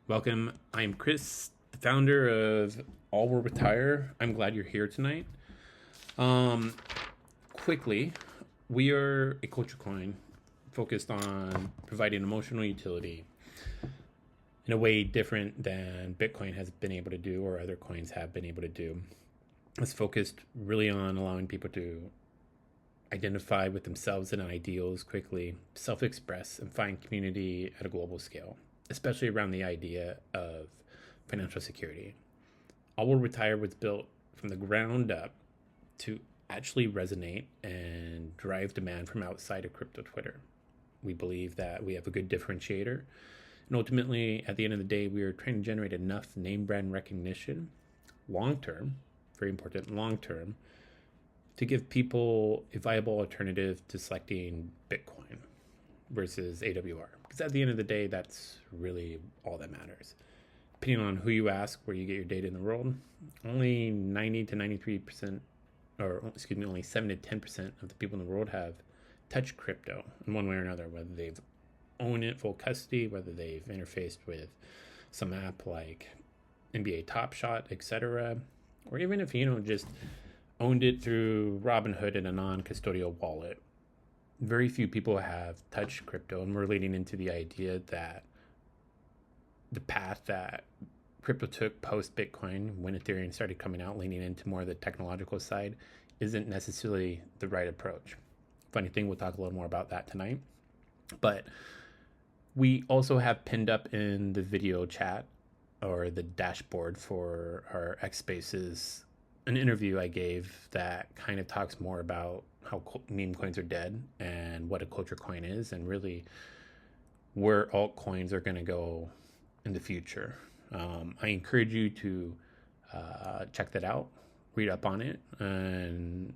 Welcome. I'm Chris, the founder of All Will Retire. I'm glad you're here tonight. Um, Quickly, we are a culture coin focused on providing emotional utility in a way different than Bitcoin has been able to do or other coins have been able to do. It's focused really on allowing people to identify with themselves and ideals quickly, self express, and find community at a global scale, especially around the idea of financial security. All Will Retire was built from the ground up to actually resonate and drive demand from outside of crypto Twitter. We believe that we have a good differentiator. And ultimately, at the end of the day, we are trying to generate enough name brand recognition long term, very important, long term, to give people a viable alternative to selecting Bitcoin versus AWR. Because at the end of the day, that's really all that matters. Depending on who you ask, where you get your data in the world, only 90 to 93%, only 7 to 10% of the people in the world have touched crypto in one way or another, whether they've owned it full custody, whether they've interfaced with some app like NBA Top Shot, etc., or even if just owned it through Robinhood in a non-custodial wallet. Very few people have touched crypto, and we're leading into the idea that the path that crypto took post Bitcoin, when Ethereum started coming out, leaning into more of the technological side, isn't necessarily the right approach. Funny thing, we'll talk a little more about that tonight. But we also have pinned up in the video chat or the dashboard for our X Spaces an interview I gave that kind of talks more about how meme coins are dead and what a culture coin is, and really where altcoins are going to go in the future. I encourage you to check that out, read up on it, and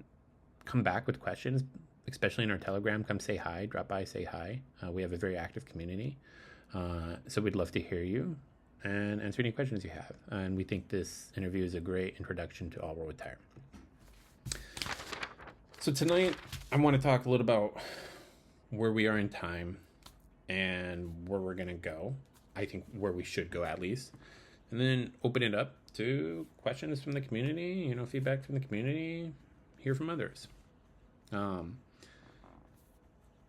come back with questions, especially in our Telegram. Come say hi, drop by, say hi. We have a very active community, so we'd love to hear you and answer any questions you have. And we think this interview is a great introduction to All Will Retire. So tonight, I want to talk a little about where we are in time and where we're going to go. I think where we should go at least. And then open it up to questions from the community, feedback from the community, hear from others. I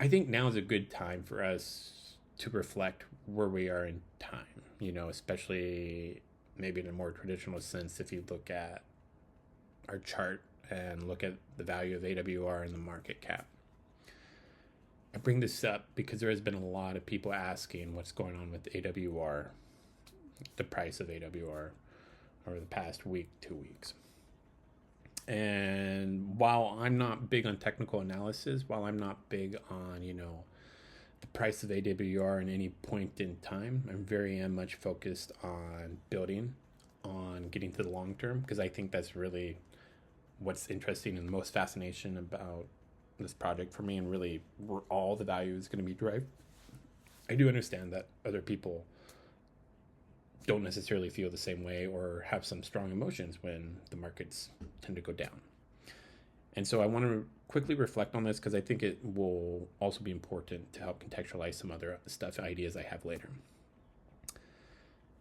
think now is a good time for us to reflect where we are in time, especially maybe in a more traditional sense. If you look at our chart and look at the value of AWR and the market cap. I bring this up because there has been a lot of people asking what's going on with AWR, the price of AWR, over the past week, 2 weeks. And while I'm not big on technical analysis, while I'm not big on, the price of AWR in any point in time, I'm very much focused on building, on getting to the long term, because I think that's really what's interesting and the most fascination about this project for me, and really where all the value is going to be derived. I do understand that other people don't necessarily feel the same way or have some strong emotions when the markets tend to go down. And so I want to quickly reflect on this because I think it will also be important to help contextualize some other stuff, ideas I have later.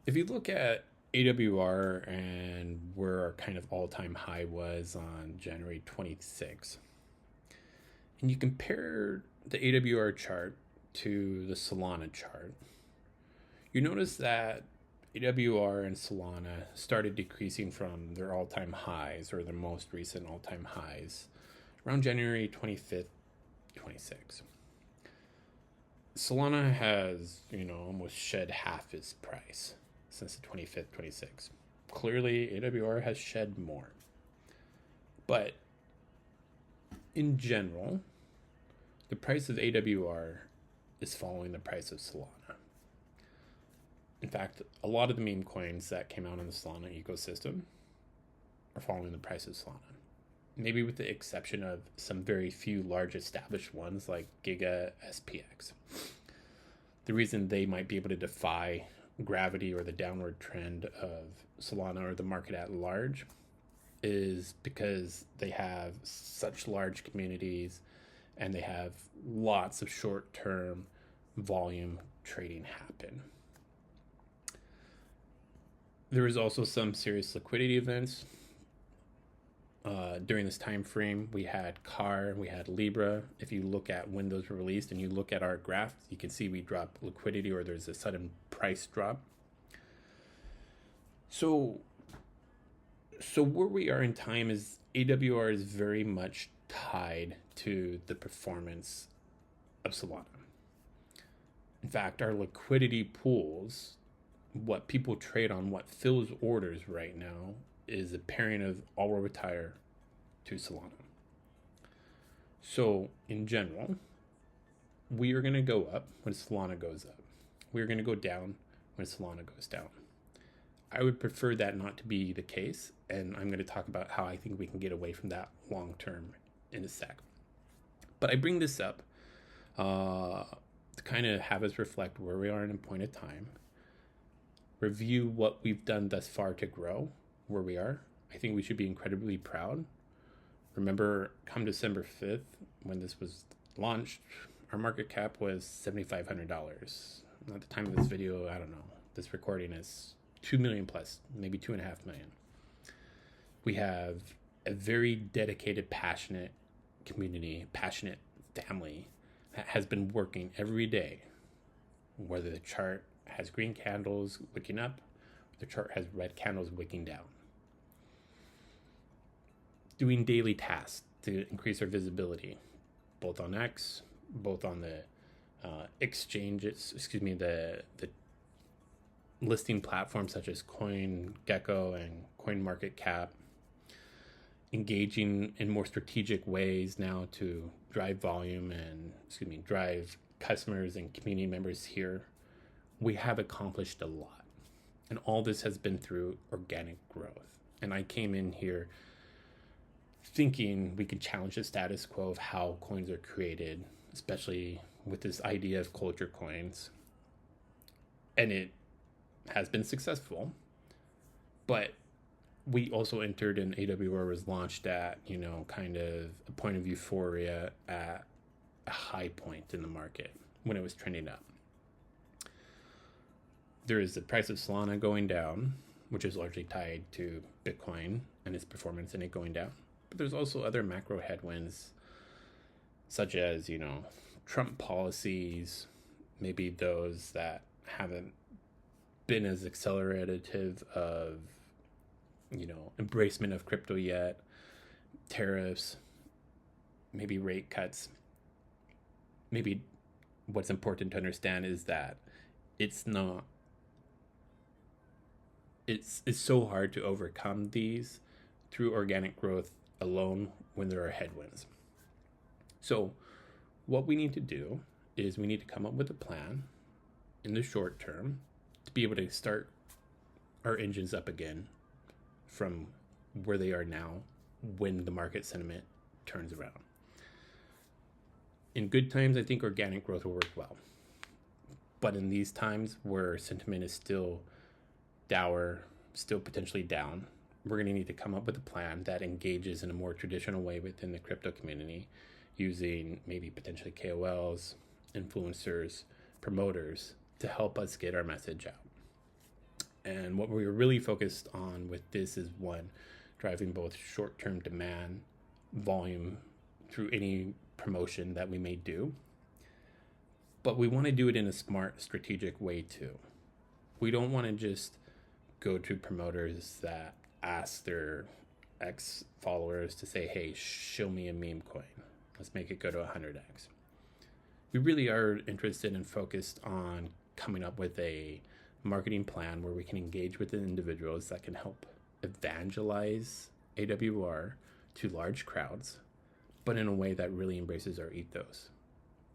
If you look at AWR and where our kind of all-time high was on January 26th, and you compare the AWR chart to the Solana chart, you notice that AWR and Solana started decreasing from their all-time highs, or their most recent all-time highs, around January 25th, 26. Solana has, almost shed half its price since the 25th, 26. Clearly, AWR has shed more. But in general, the price of AWR is following the price of Solana. In fact, a lot of the meme coins that came out in the Solana ecosystem are following the price of Solana. Maybe with the exception of some very few large established ones like Giga SPX. The reason they might be able to defy gravity or the downward trend of Solana or the market at large is because they have such large communities and they have lots of short-term volume trading happen. There was also some serious liquidity events during this time frame. We had CAR, we had Libra. If you look at when those were released and you look at our graph, you can see we drop liquidity, or there's a sudden price drop. So where we are in time is AWR is very much tied to the performance of Solana. In fact, our liquidity pools, what people trade on, what fills orders right now, is a pairing of All Will Retire to Solana. So in general, we are going to go up when Solana goes up. We're going to go down when Solana goes down. I would prefer that not to be the case, and I'm going to talk about how I think we can get away from that long term in a sec. But I bring this up to kind of have us reflect where we are in a point of time, review what we've done thus far to grow where we are. I think we should be incredibly proud. Remember, come December 5th, when this was launched, our market cap was $7,500. At the time of this video, I don't know, this recording is 2 million plus, maybe 2.5 million. We have a very dedicated, passionate community, passionate family that has been working every day, whether the chart has green candles wicking up, the chart has red candles wicking down. Doing daily tasks to increase our visibility, both on X, both on the exchanges, the listing platforms such as CoinGecko and CoinMarketCap, engaging in more strategic ways now to drive volume and drive customers and community members here. We have accomplished a lot, and all this has been through organic growth. And I came in here thinking we could challenge the status quo of how coins are created, especially with this idea of culture coins. And it has been successful, but we also entered, and AWR was launched at, kind of a point of euphoria at a high point in the market when it was trending up. There is the price of Solana going down, which is largely tied to Bitcoin and its performance and it going down. But there's also other macro headwinds, such as, Trump policies, maybe those that haven't been as accelerative of, embracement of crypto yet, tariffs, maybe rate cuts. Maybe what's important to understand is that it's so hard to overcome these through organic growth alone when there are headwinds. So what we need to do is we need to come up with a plan in the short term to be able to start our engines up again from where they are now when the market sentiment turns around. In good times, I think organic growth will work well. But in these times where sentiment is still dour, still potentially down, we're going to need to come up with a plan that engages in a more traditional way within the crypto community, using maybe potentially KOLs, influencers, promoters to help us get our message out. And what we're really focused on with this is, one, driving both short-term demand, volume through any promotion that we may do. But we want to do it in a smart, strategic way too. We don't want to just go to promoters that ask their ex-followers to say, hey, show me a meme coin. Let's make it go to 100x. We really are interested and focused on coming up with a marketing plan where we can engage with the individuals that can help evangelize AWR to large crowds, but in a way that really embraces our ethos.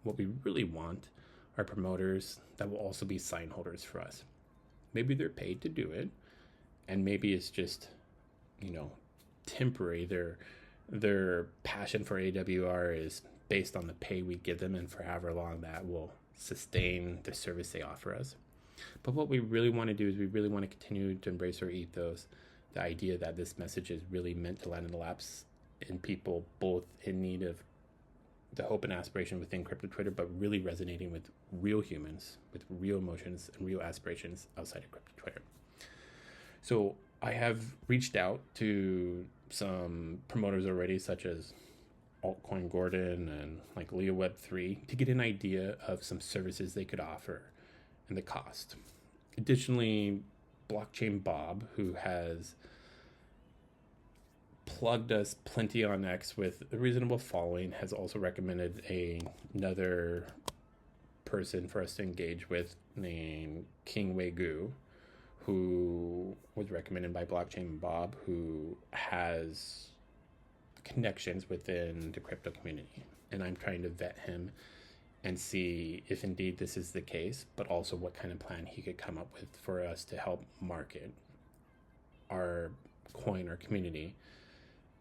What we really want are promoters that will also be sign holders for us. Maybe they're paid to do it, and maybe it's just, temporary. Their passion for AWR is based on the pay we give them, and for however long that will sustain the service they offer us. But what we really want to do is we really want to continue to embrace our ethos, the idea that this message is really meant to land in the laps in people both in need of the hope and aspiration within crypto Twitter, but really resonating with real humans, with real emotions and real aspirations outside of crypto Twitter. So I have reached out to some promoters already, such as Altcoin Gordon and like Leo Web3, to get an idea of some services they could offer and the cost. Additionally, Blockchain Bob, who has plugged us plenty on X with a reasonable following, has also recommended another person for us to engage with named King Wei Gu, who was recommended by Blockchain Bob, who has connections within the crypto community. And I'm trying to vet him and see if indeed this is the case, but also what kind of plan he could come up with for us to help market our coin, our community,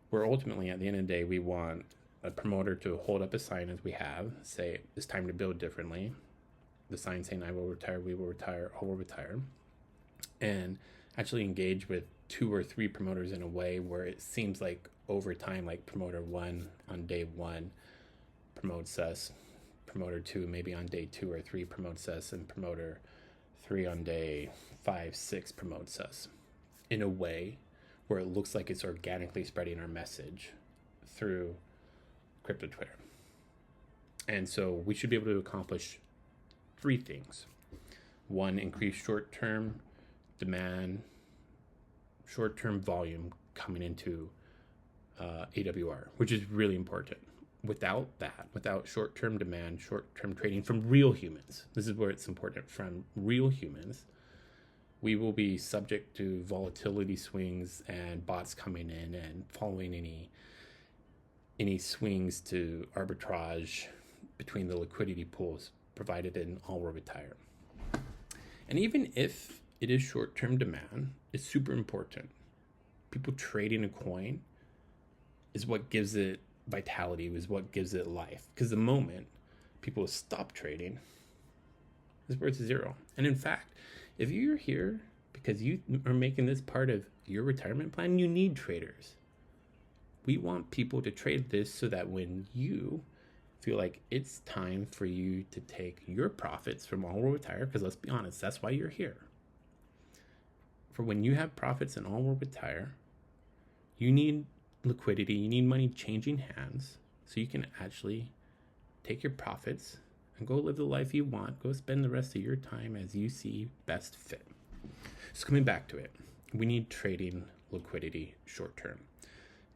where ultimately at the end of the day, we want a promoter to hold up a sign as we have, say it's time to build differently. The sign saying I will retire, we will retire, all will retire. And actually engage with 2 or 3 promoters in a way where it seems like over time, like promoter 1 on day 1 promotes us, promoter 2 maybe on day 2 or 3 promotes us, and promoter 3 on day 5, 6 promotes us, in a way where it looks like it's organically spreading our message through crypto Twitter. And so we should be able to accomplish 3 things. 1, increase short-term demand, short-term volume coming into AWR, which is really important. Without that, without short-term demand, short-term trading from real humans, this is where it's important, from real humans, we will be subject to volatility swings and bots coming in and following any swings to arbitrage between the liquidity pools provided in All Will Retire. And even if it is short-term demand, it's super important. People trading a coin is what gives it vitality, is what gives it life. Because the moment people stop trading, it's worth 0. And in fact, if you're here because you are making this part of your retirement plan, you need traders. We want people to trade this so that when you feel like it's time for you to take your profits from All Will Retire, because let's be honest, that's why you're here. For when you have profits in All Will Retire, you need liquidity, you need money changing hands so you can actually take your profits and go live the life you want, go spend the rest of your time as you see best fit. So coming back to it, we need trading liquidity short term.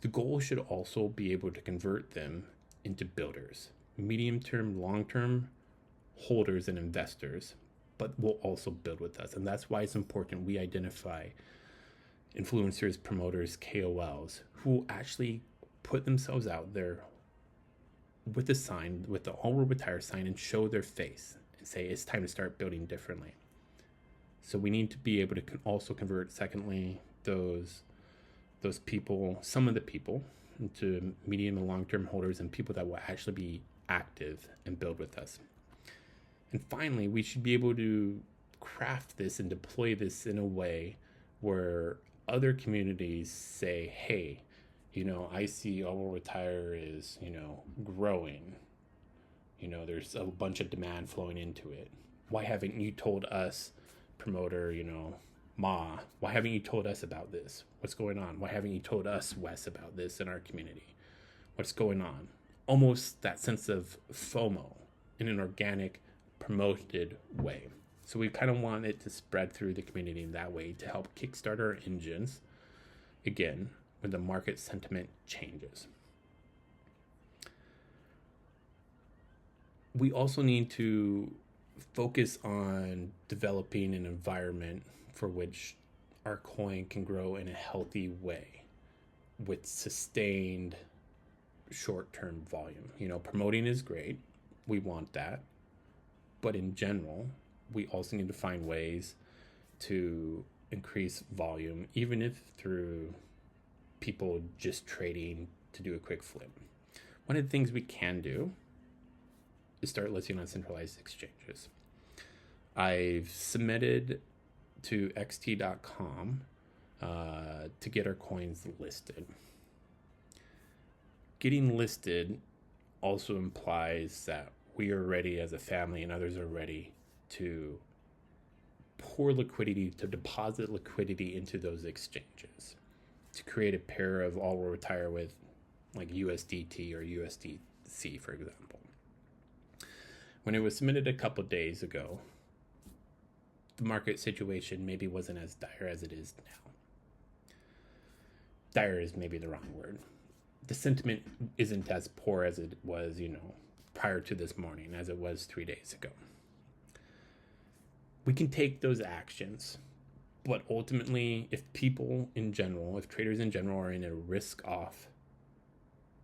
The goal should also be able to convert them into builders, medium term, long term holders and investors, but will also build with us. And that's why it's important we identify influencers, promoters, KOLs who will actually put themselves out there with the sign, with the All Will Retire sign, and show their face and say it's time to start building differently. So we need to be able to also convert, secondly, those people, some of the people, into medium and long-term holders and people that will actually be active and build with us. And finally, we should be able to craft this and deploy this in a way where other communities say, hey, I see All Will Retire is, growing. There's a bunch of demand flowing into it. Why haven't you told us, promoter, Ma, why haven't you told us about this? What's going on? Why haven't you told us, Wes, about this in our community? What's going on? Almost that sense of FOMO in an organic, promoted way. So we kind of want it to spread through the community in that way to help kickstart our engines, again, when the market sentiment changes. We also need to focus on developing an environment for which our coin can grow in a healthy way with sustained short-term volume. Promoting is great. We want that. But in general, we also need to find ways to increase volume, even if through people just trading to do a quick flip. One of the things we can do is start listing on centralized exchanges. I've submitted to xt.com to get our coins listed. Getting listed also implies that we are ready as a family and others are ready to pour liquidity, to deposit liquidity into those exchanges, to create a pair of all will retire with, like USDT or USDC, for example. When it was submitted a couple days ago, the market situation maybe wasn't as dire as it is now. Dire is maybe the wrong word. The sentiment isn't as poor as it was, prior to this morning, as it was 3 days ago. We can take those actions, but ultimately, if people in general, if traders in general are in a risk-off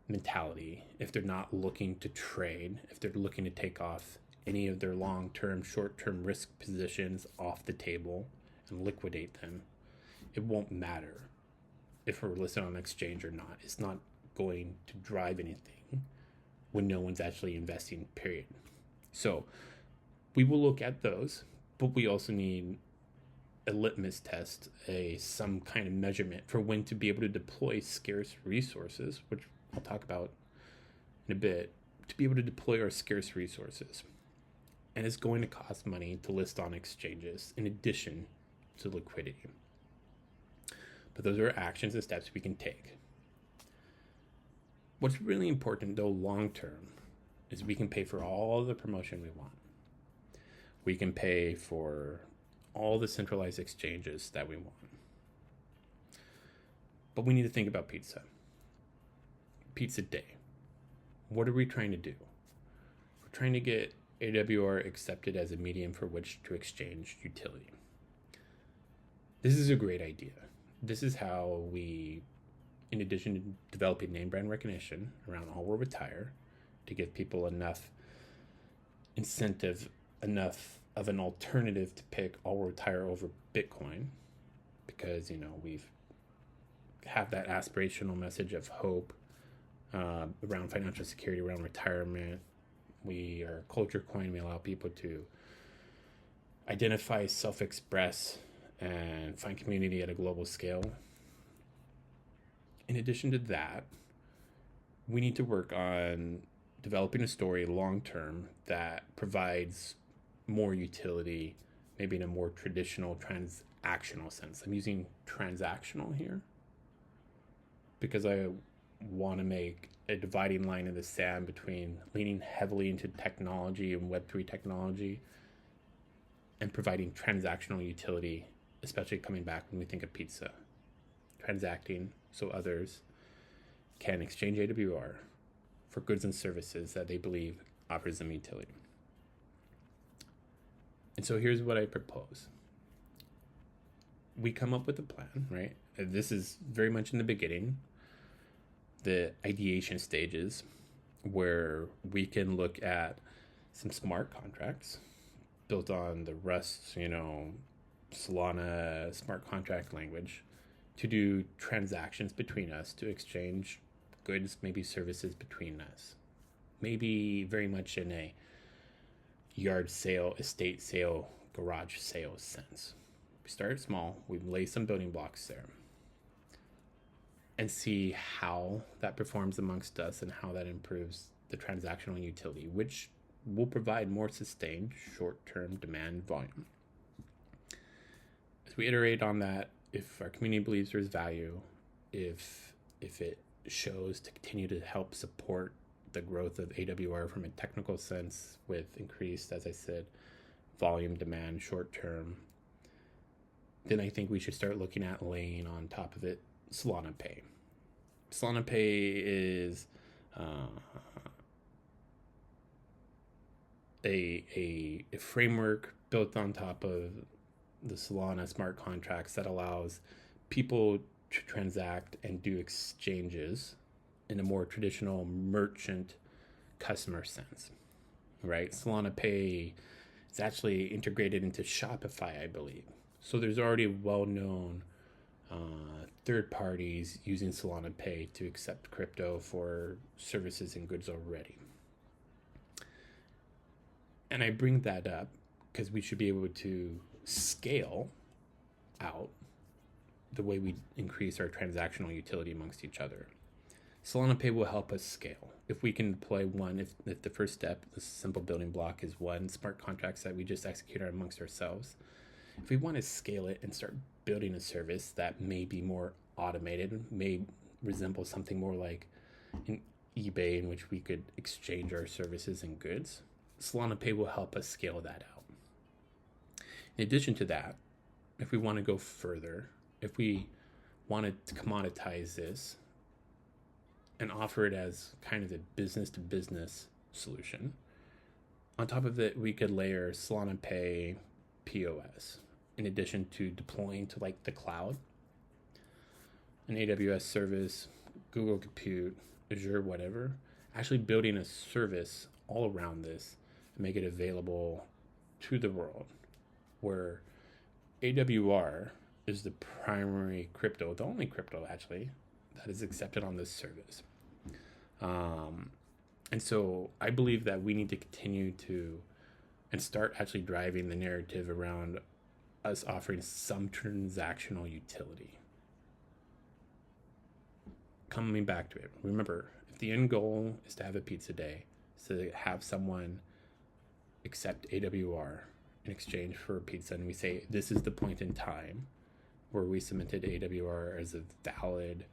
mentality, if they're not looking to trade, if they're looking to take off any of their long-term, short-term risk positions off the table and liquidate them, it won't matter if we're listed on an exchange or not. It's not going to drive anything when no one's actually investing, period. So we will look at those, but we also need a litmus test, some kind of measurement for when to be able to deploy scarce resources, which I'll talk about in a bit, to be able to deploy our scarce resources. And it's going to cost money to list on exchanges in addition to liquidity. But those are actions and steps we can take. What's really important, though, long term, is we can pay for all the promotion we want. We can pay for all the centralized exchanges that we want. But we need to think about pizza. Pizza day. What are we trying to do? We're trying to get AWR accepted as a medium for which to exchange utility. This is a great idea. This is how we, in addition to developing name brand recognition around all will retire, to give people enough incentive, enough of an alternative to pick all will retire over Bitcoin, because we've have that aspirational message of hope around financial security, around retirement. We are a culture coin. We allow people to identify, self-express, and find community at a global scale. In addition to that, we need to work on developing a story long-term that provides more utility, maybe in a more traditional transactional sense. I'm using transactional here because I want to make a dividing line in the sand between leaning heavily into technology and Web3 technology and providing transactional utility, especially coming back when we think of pizza. Transacting so others can exchange AWR for goods and services that they believe offers them utility. And so here's what I propose. We come up with a plan, right? This is very much in the beginning, the ideation stages, where we can look at some smart contracts built on the Rust, Solana smart contract language to do transactions between us, to exchange goods, maybe services between us. Maybe very much in a yard sale, estate sale, garage sale sense. We start small, we lay some building blocks there, and see how that performs amongst us and how that improves the transactional utility, which will provide more sustained short-term demand volume. As we iterate on that, if our community believes there's value, if it shows to continue to help support the growth of AWR from a technical sense with increased, as I said, volume demand short-term, then I think we should start looking at laying on top of it Solana Pay. Solana Pay is a framework built on top of the Solana smart contracts that allows people to transact and do exchanges in a more traditional merchant customer sense, right? Solana Pay is actually integrated into Shopify, I believe. So there's already well-known third parties using Solana Pay to accept crypto for services and goods already. And I bring that up because we should be able to scale out the way we increase our transactional utility amongst each other. Solana Pay will help us scale. If we can deploy one, if the first step, the simple building block, is one smart contracts that we just execute amongst ourselves, If we want to scale it and start building a service that may be more automated, may resemble something more like an eBay in which we could exchange our services and goods, Solana Pay will help us scale that out. In addition to that, if we want to go further, if we wanted to commoditize this and offer it as kind of a business to business solution, on top of it, we could layer Solana Pay POS in addition to deploying to like the cloud, an AWS service, Google Compute, Azure, whatever, actually building a service all around this and make it available to the world, where AWR is the primary crypto, the only crypto actually, that is accepted on this service. And so I believe that we need to continue to and start actually driving the narrative around us offering some transactional utility. Coming back to it, remember, if the end goal is to have a pizza day, is to have someone accept AWR in exchange for a pizza, and we say this is the point in time where we cemented AWR as a valid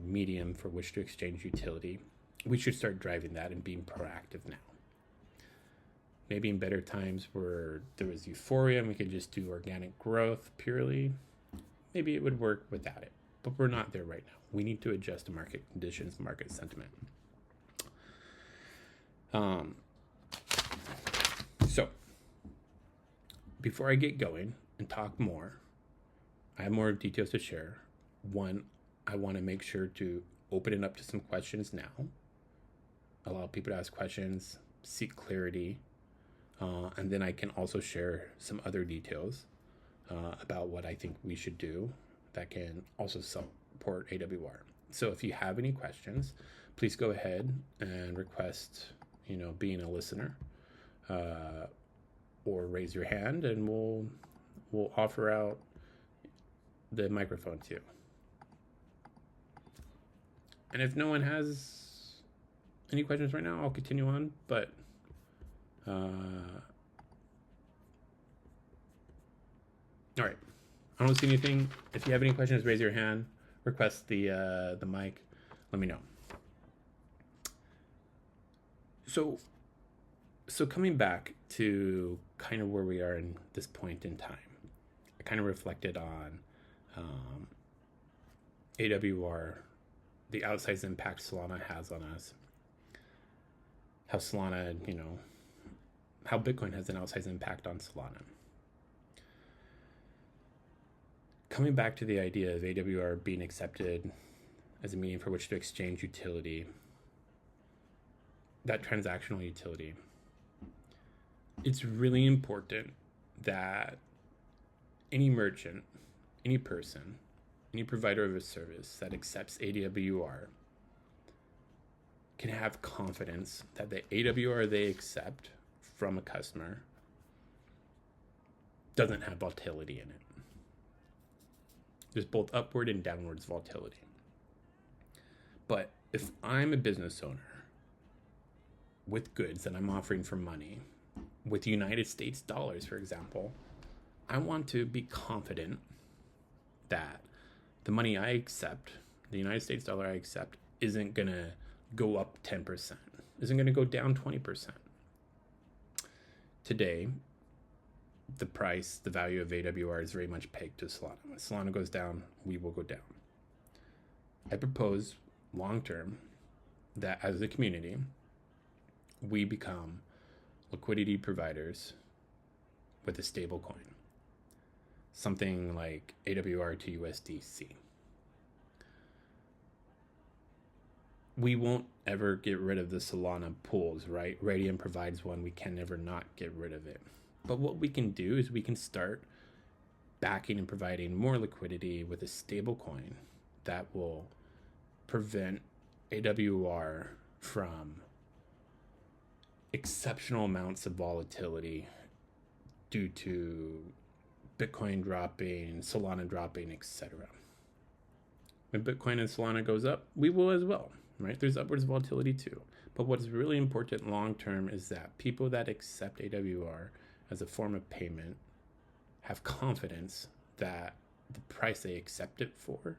medium for which to exchange utility, we should start driving that and being proactive now. Maybe in better times where there was euphoria and we could just do organic growth purely, maybe it would work without it. But we're not there right now. We need to adjust to market conditions, market sentiment. So, before I get going and talk more, I have more details to share. One, I want to make sure to open it up to some questions now. Allow people to ask questions, seek clarity, and then I can also share some other details about what I think we should do that can also support AWR. So if you have any questions, please go ahead and request, being a listener, or raise your hand, and we'll offer out the microphone to you. And if no one has any questions right now, I'll continue on, but all right, I don't see anything. If you have any questions, raise your hand, request the mic, let me know. So coming back to kind of where we are in this point in time, I kind of reflected on AWR, the outsized impact Solana has on us, how Solana, how Bitcoin has an outsized impact on Solana. Coming back to the idea of AWR being accepted as a medium for which to exchange utility, that transactional utility, it's really important that any merchant, any person, any provider of a service that accepts AWR can have confidence that the AWR they accept from a customer doesn't have volatility in it. There's both upward and downwards volatility. But if I'm a business owner with goods that I'm offering for money, with United States dollars, for example, I want to be confident that the money I accept, the United States dollar I accept, isn't going to go up 10%, isn't going to go down 20%. Today, the price, the value of AWR is very much pegged to Solana. When Solana goes down, we will go down. I propose long-term that as a community, we become liquidity providers with a stable coin, something like AWR to USDC. We won't ever get rid of the Solana pools, right? Radium provides one. We can never not get rid of it. But what we can do is we can start backing and providing more liquidity with a stable coin that will prevent AWR from exceptional amounts of volatility due to Bitcoin dropping, Solana dropping, etc. When Bitcoin and Solana goes up, we will as well, right? There's upwards volatility too. But what's really important long term is that people that accept AWR as a form of payment have confidence that the price they accept it for,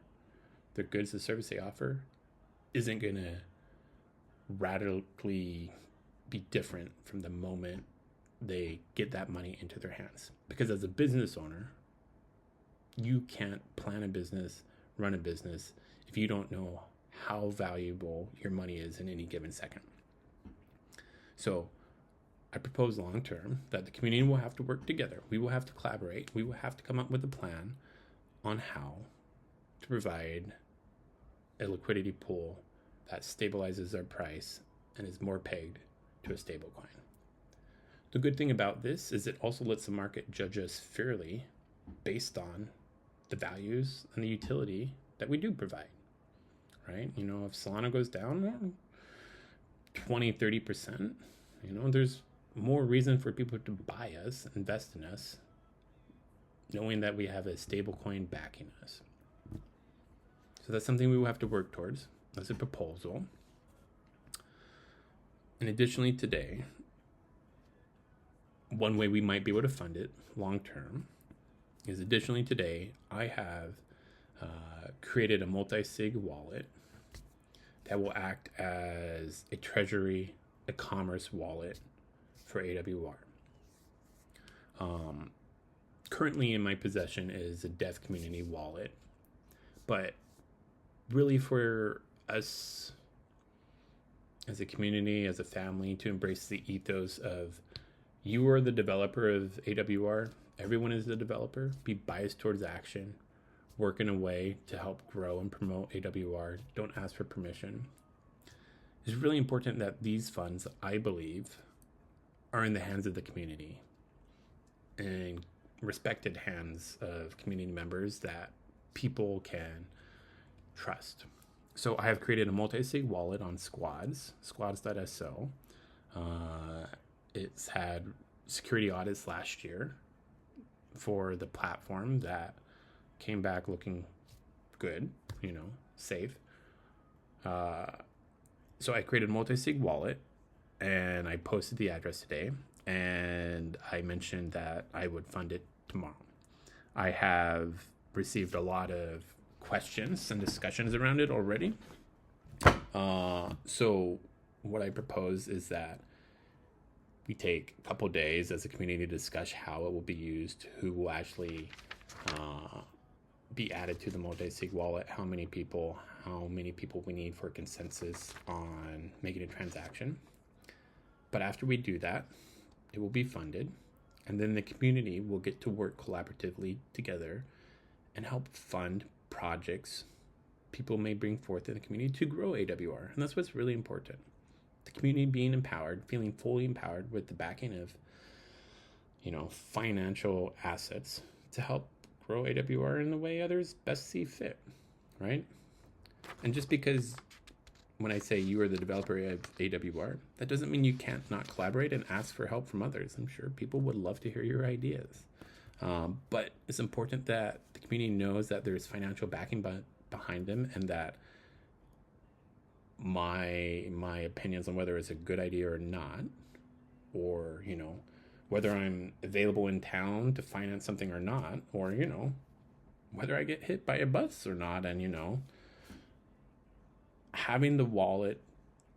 the goods, the service they offer, isn't going to radically be different from the moment they get that money into their hands. Because as a business owner, you can't plan a business, run a business, if you don't know how valuable your money is in any given second. So I propose long term that the community will have to work together. We will have to collaborate. We will have to come up with a plan on how to provide a liquidity pool that stabilizes our price and is more pegged to a stable coin. The good thing about this is it also lets the market judge us fairly based on the values and the utility that we do provide, right? You know, if Solana goes down 20, 30%, you know, there's more reason for people to buy us, invest in us, knowing that we have a stable coin backing us. So that's something we will have to work towards. That's a proposal. And additionally today, one way we might be able to fund it long term is additionally today, I have created a multi-sig wallet that will act as a treasury, a commerce wallet for AWR. Currently in my possession is a dev community wallet, but really for us as a community, as a family, to embrace the ethos of you are the developer of AWR, everyone is the developer, be biased towards action, work in a way to help grow and promote AWR, don't ask for permission. It's really important that these funds, I believe, are in the hands of the community and respected hands of community members that people can trust. So I have created a multi-sig wallet on squads.so. It's had security audits last year for the platform that came back looking good, you know, safe. So I created a multi-sig wallet and I posted the address today, and I mentioned that I would fund it tomorrow. I have received a lot of questions and discussions around it already. So what I propose is that we take a couple days as a community to discuss how it will be used, who will actually be added to the multi-sig wallet, how many people we need for a consensus on making a transaction. But after we do that, it will be funded, and then the community will get to work collaboratively together and help fund projects people may bring forth in the community to grow AWR. And that's what's really important. The community being empowered, feeling fully empowered with the backing of, you know, financial assets to help grow AWR in the way others best see fit, right? And just because when I say you are the developer of AWR, that doesn't mean you can't not collaborate and ask for help from others. I'm sure people would love to hear your ideas. But it's important that the community knows that there's financial backing behind them, and that my opinions on whether it's a good idea or not, or, you know, whether I'm available in town to finance something or not, or, you know, whether I get hit by a bus or not, and, you know, having the wallet,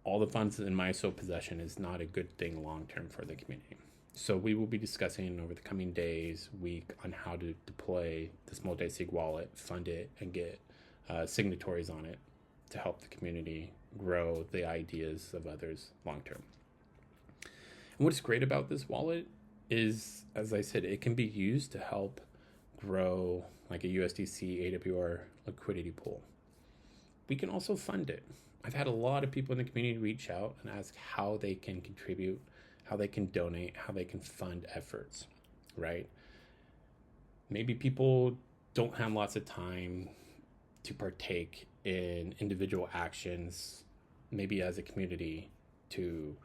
all the funds in my sole possession is not a good thing long-term for the community. So we will be discussing over the coming days, week, on how to deploy this multi-sig wallet, fund it, and get signatories on it to help the community grow the ideas of others long-term. And what's great about this wallet is, as I said, it can be used to help grow like a USDC AWR liquidity pool. We can also fund it. I've had a lot of people in the community reach out and ask how they can contribute, how they can donate, how they can fund efforts, right? Maybe people don't have lots of time to partake in individual actions, maybe as a community, to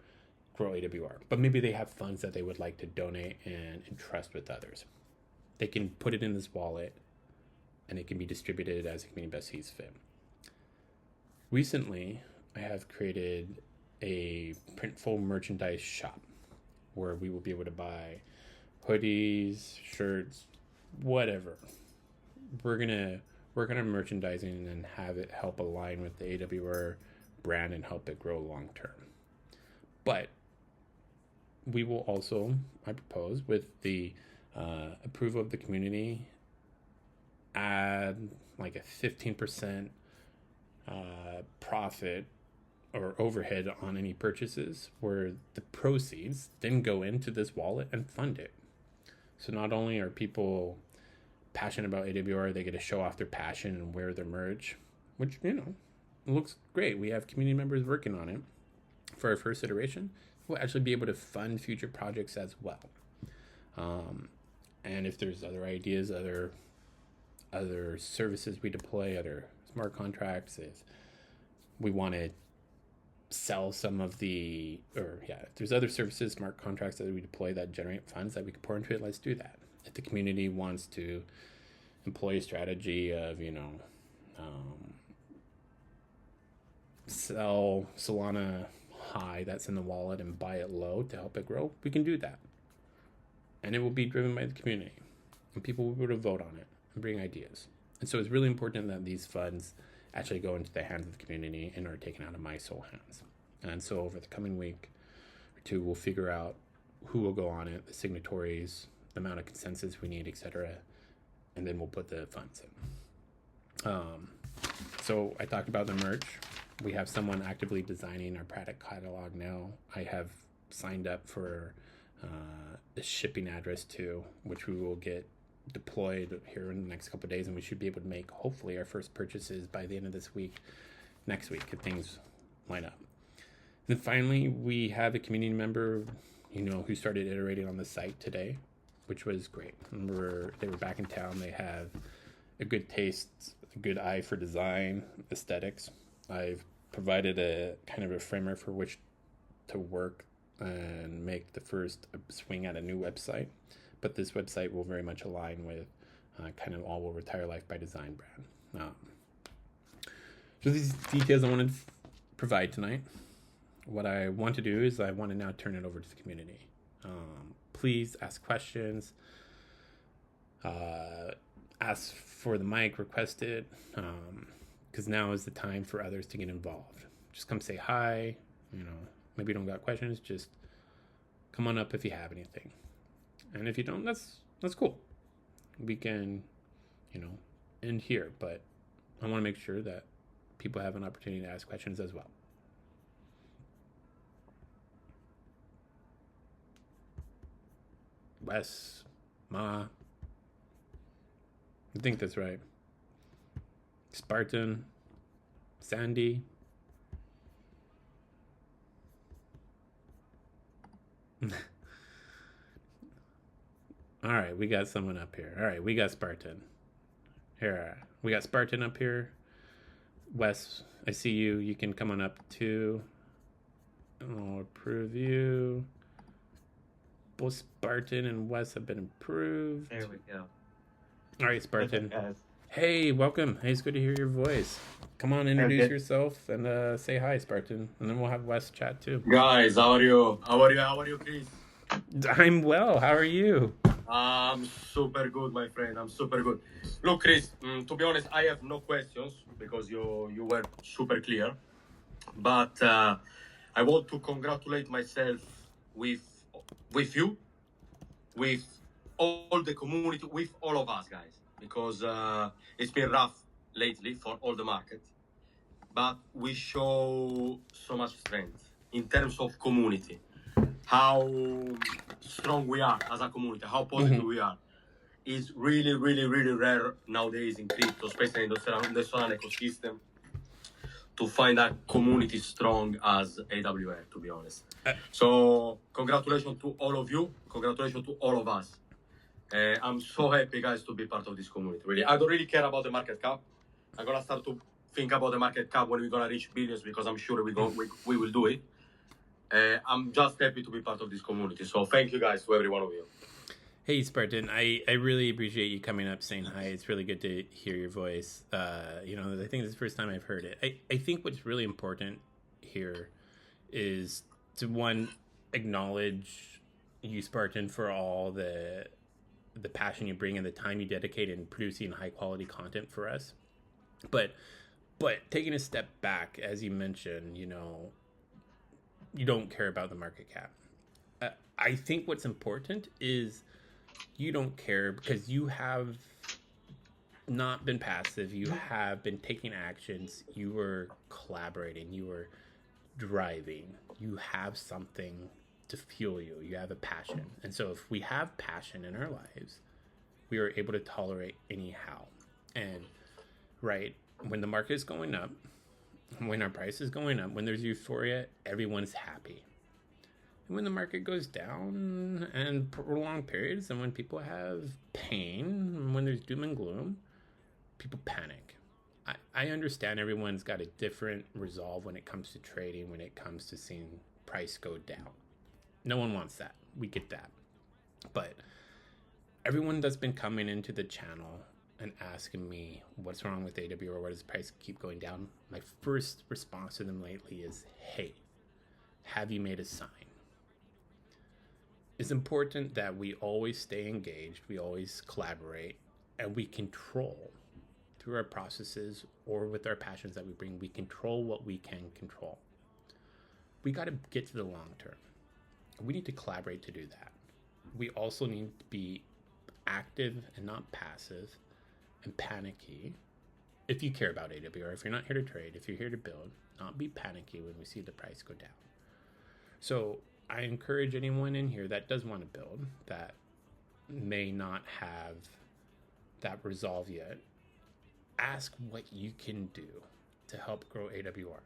grow AWR, but maybe they have funds that they would like to donate and entrust with others. They can put it in this wallet and it can be distributed as a community best sees fit. Recently, I have created a printful merchandise shop where we will be able to buy hoodies, shirts, whatever. We're gonna work on our merchandising and have it help align with the AWR brand and help it grow long term. But we will also, I propose, with the approval of the community, add like a 15% profit or overhead on any purchases, where the proceeds then go into this wallet and fund it. So not only are people passionate about AWR, they get to show off their passion and wear their merch, which, looks great. We have community members working on it for our first iteration. We'll actually be able to fund future projects as well. And if there's other ideas, other services we deploy, other smart contracts, if we want to sell some of if there's other services, smart contracts that we deploy that generate funds that we can pour into it, let's do that. If the community wants to employ a strategy of, sell Solana high that's in the wallet and buy it low to help it grow, we can do that. And it will be driven by the community. And people will be able to vote on it and bring ideas. And so it's really important that these funds actually go into the hands of the community and are taken out of my sole hands. And so over the coming week or two, we'll figure out who will go on it, the signatories, the amount of consensus we need, etc. And then we'll put the funds in. So I talked about the merch. We have someone actively designing our product catalog now. I have signed up for the shipping address too, which we will get deployed here in the next couple of days, and we should be able to make hopefully our first purchases by the end of this week, next week, if things line up. And then finally, we have a community member, who started iterating on the site today, which was great. They were back in town. They have a good taste, a good eye for design, aesthetics. I've provided a kind of a framework for which to work and make the first swing at a new website. But this website will very much align with kind of All Will Retire Life by Design brand. So these details I wanted to provide tonight. What I want to do is I want to now turn it over to the community. Please ask questions. Ask for the mic, request it, because now is the time for others to get involved. Just come say hi. Maybe you don't got questions. Just come on up if you have anything. And if you don't, that's cool. We can, end here. But I want to make sure that people have an opportunity to ask questions as well. Wes, Ma, I think that's right. Spartan, Sandy. All right, we got someone up here. All right, we got Spartan. Here, we got Spartan up here. Wes, I see you. You can come on up too. I'll approve you. Both Spartan and Wes have been approved. There we go. All right, Spartan. What's up, guys? Hey, welcome. Hey, it's good to hear your voice. Come on, introduce yourself and say hi, Spartan. And then we'll have Wes chat too. Guys, how are you? How are you, Chris? I'm well. How are you? I'm super good, my friend. I'm super good. Look, Chris, to be honest, I have no questions because you were super clear. But I want to congratulate myself with you, with all the community, with all of us, guys, because it's been rough lately for all the market. But we show so much strength in terms of community. How strong we are as a community, how positive we are, is really, really, really rare nowadays in crypto, especially in the Solana ecosystem, to find a community strong as AWR, to be honest. So congratulations to all of you, congratulations to all of us. I'm so happy, guys, to be part of this community. Really, I don't really care about the market cap. I'm gonna start to think about the market cap when we're gonna reach billions, because I'm sure we will do it. I'm just happy to be part of this community. So thank you, guys, to every one of you. Hey, Spartan, I really appreciate you coming up saying hi. It's really good to hear your voice. I think it's the first time I've heard it. I think what's really important here is to, one, acknowledge you, Spartan, for all the the passion you bring and the time you dedicate in producing high quality content for us. But taking a step back, as you mentioned, you know, you don't care about the market cap. I think what's important is you don't care because you have not been passive. You have been taking actions. You were collaborating. You were driving. You have something to fuel you. You have a passion. And so if we have passion in our lives, we are able to tolerate anyhow. And right, when the market is going up, when our price is going up, when there's euphoria, everyone's happy. And when the market goes down and prolonged periods, and when people have pain, when there's doom and gloom, people panic. I understand everyone's got a different resolve when it comes to trading, when it comes to seeing price go down. No one wants that. We get that. But everyone that's been coming into the channel and asking me what's wrong with AWR, why does the price keep going down? My first response to them lately is, hey, have you made a sign? It's important that we always stay engaged, we always collaborate, and we control through our processes or with our passions that we bring, we control what we can control. We got to get to the long term. We need to collaborate to do that. We also need to be active and not passive and panicky. If you care about AWR, if you're not here to trade, if you're here to build, not be panicky when we see the price go down. So I encourage anyone in here that does want to build, that may not have that resolve yet, ask what you can do to help grow AWR.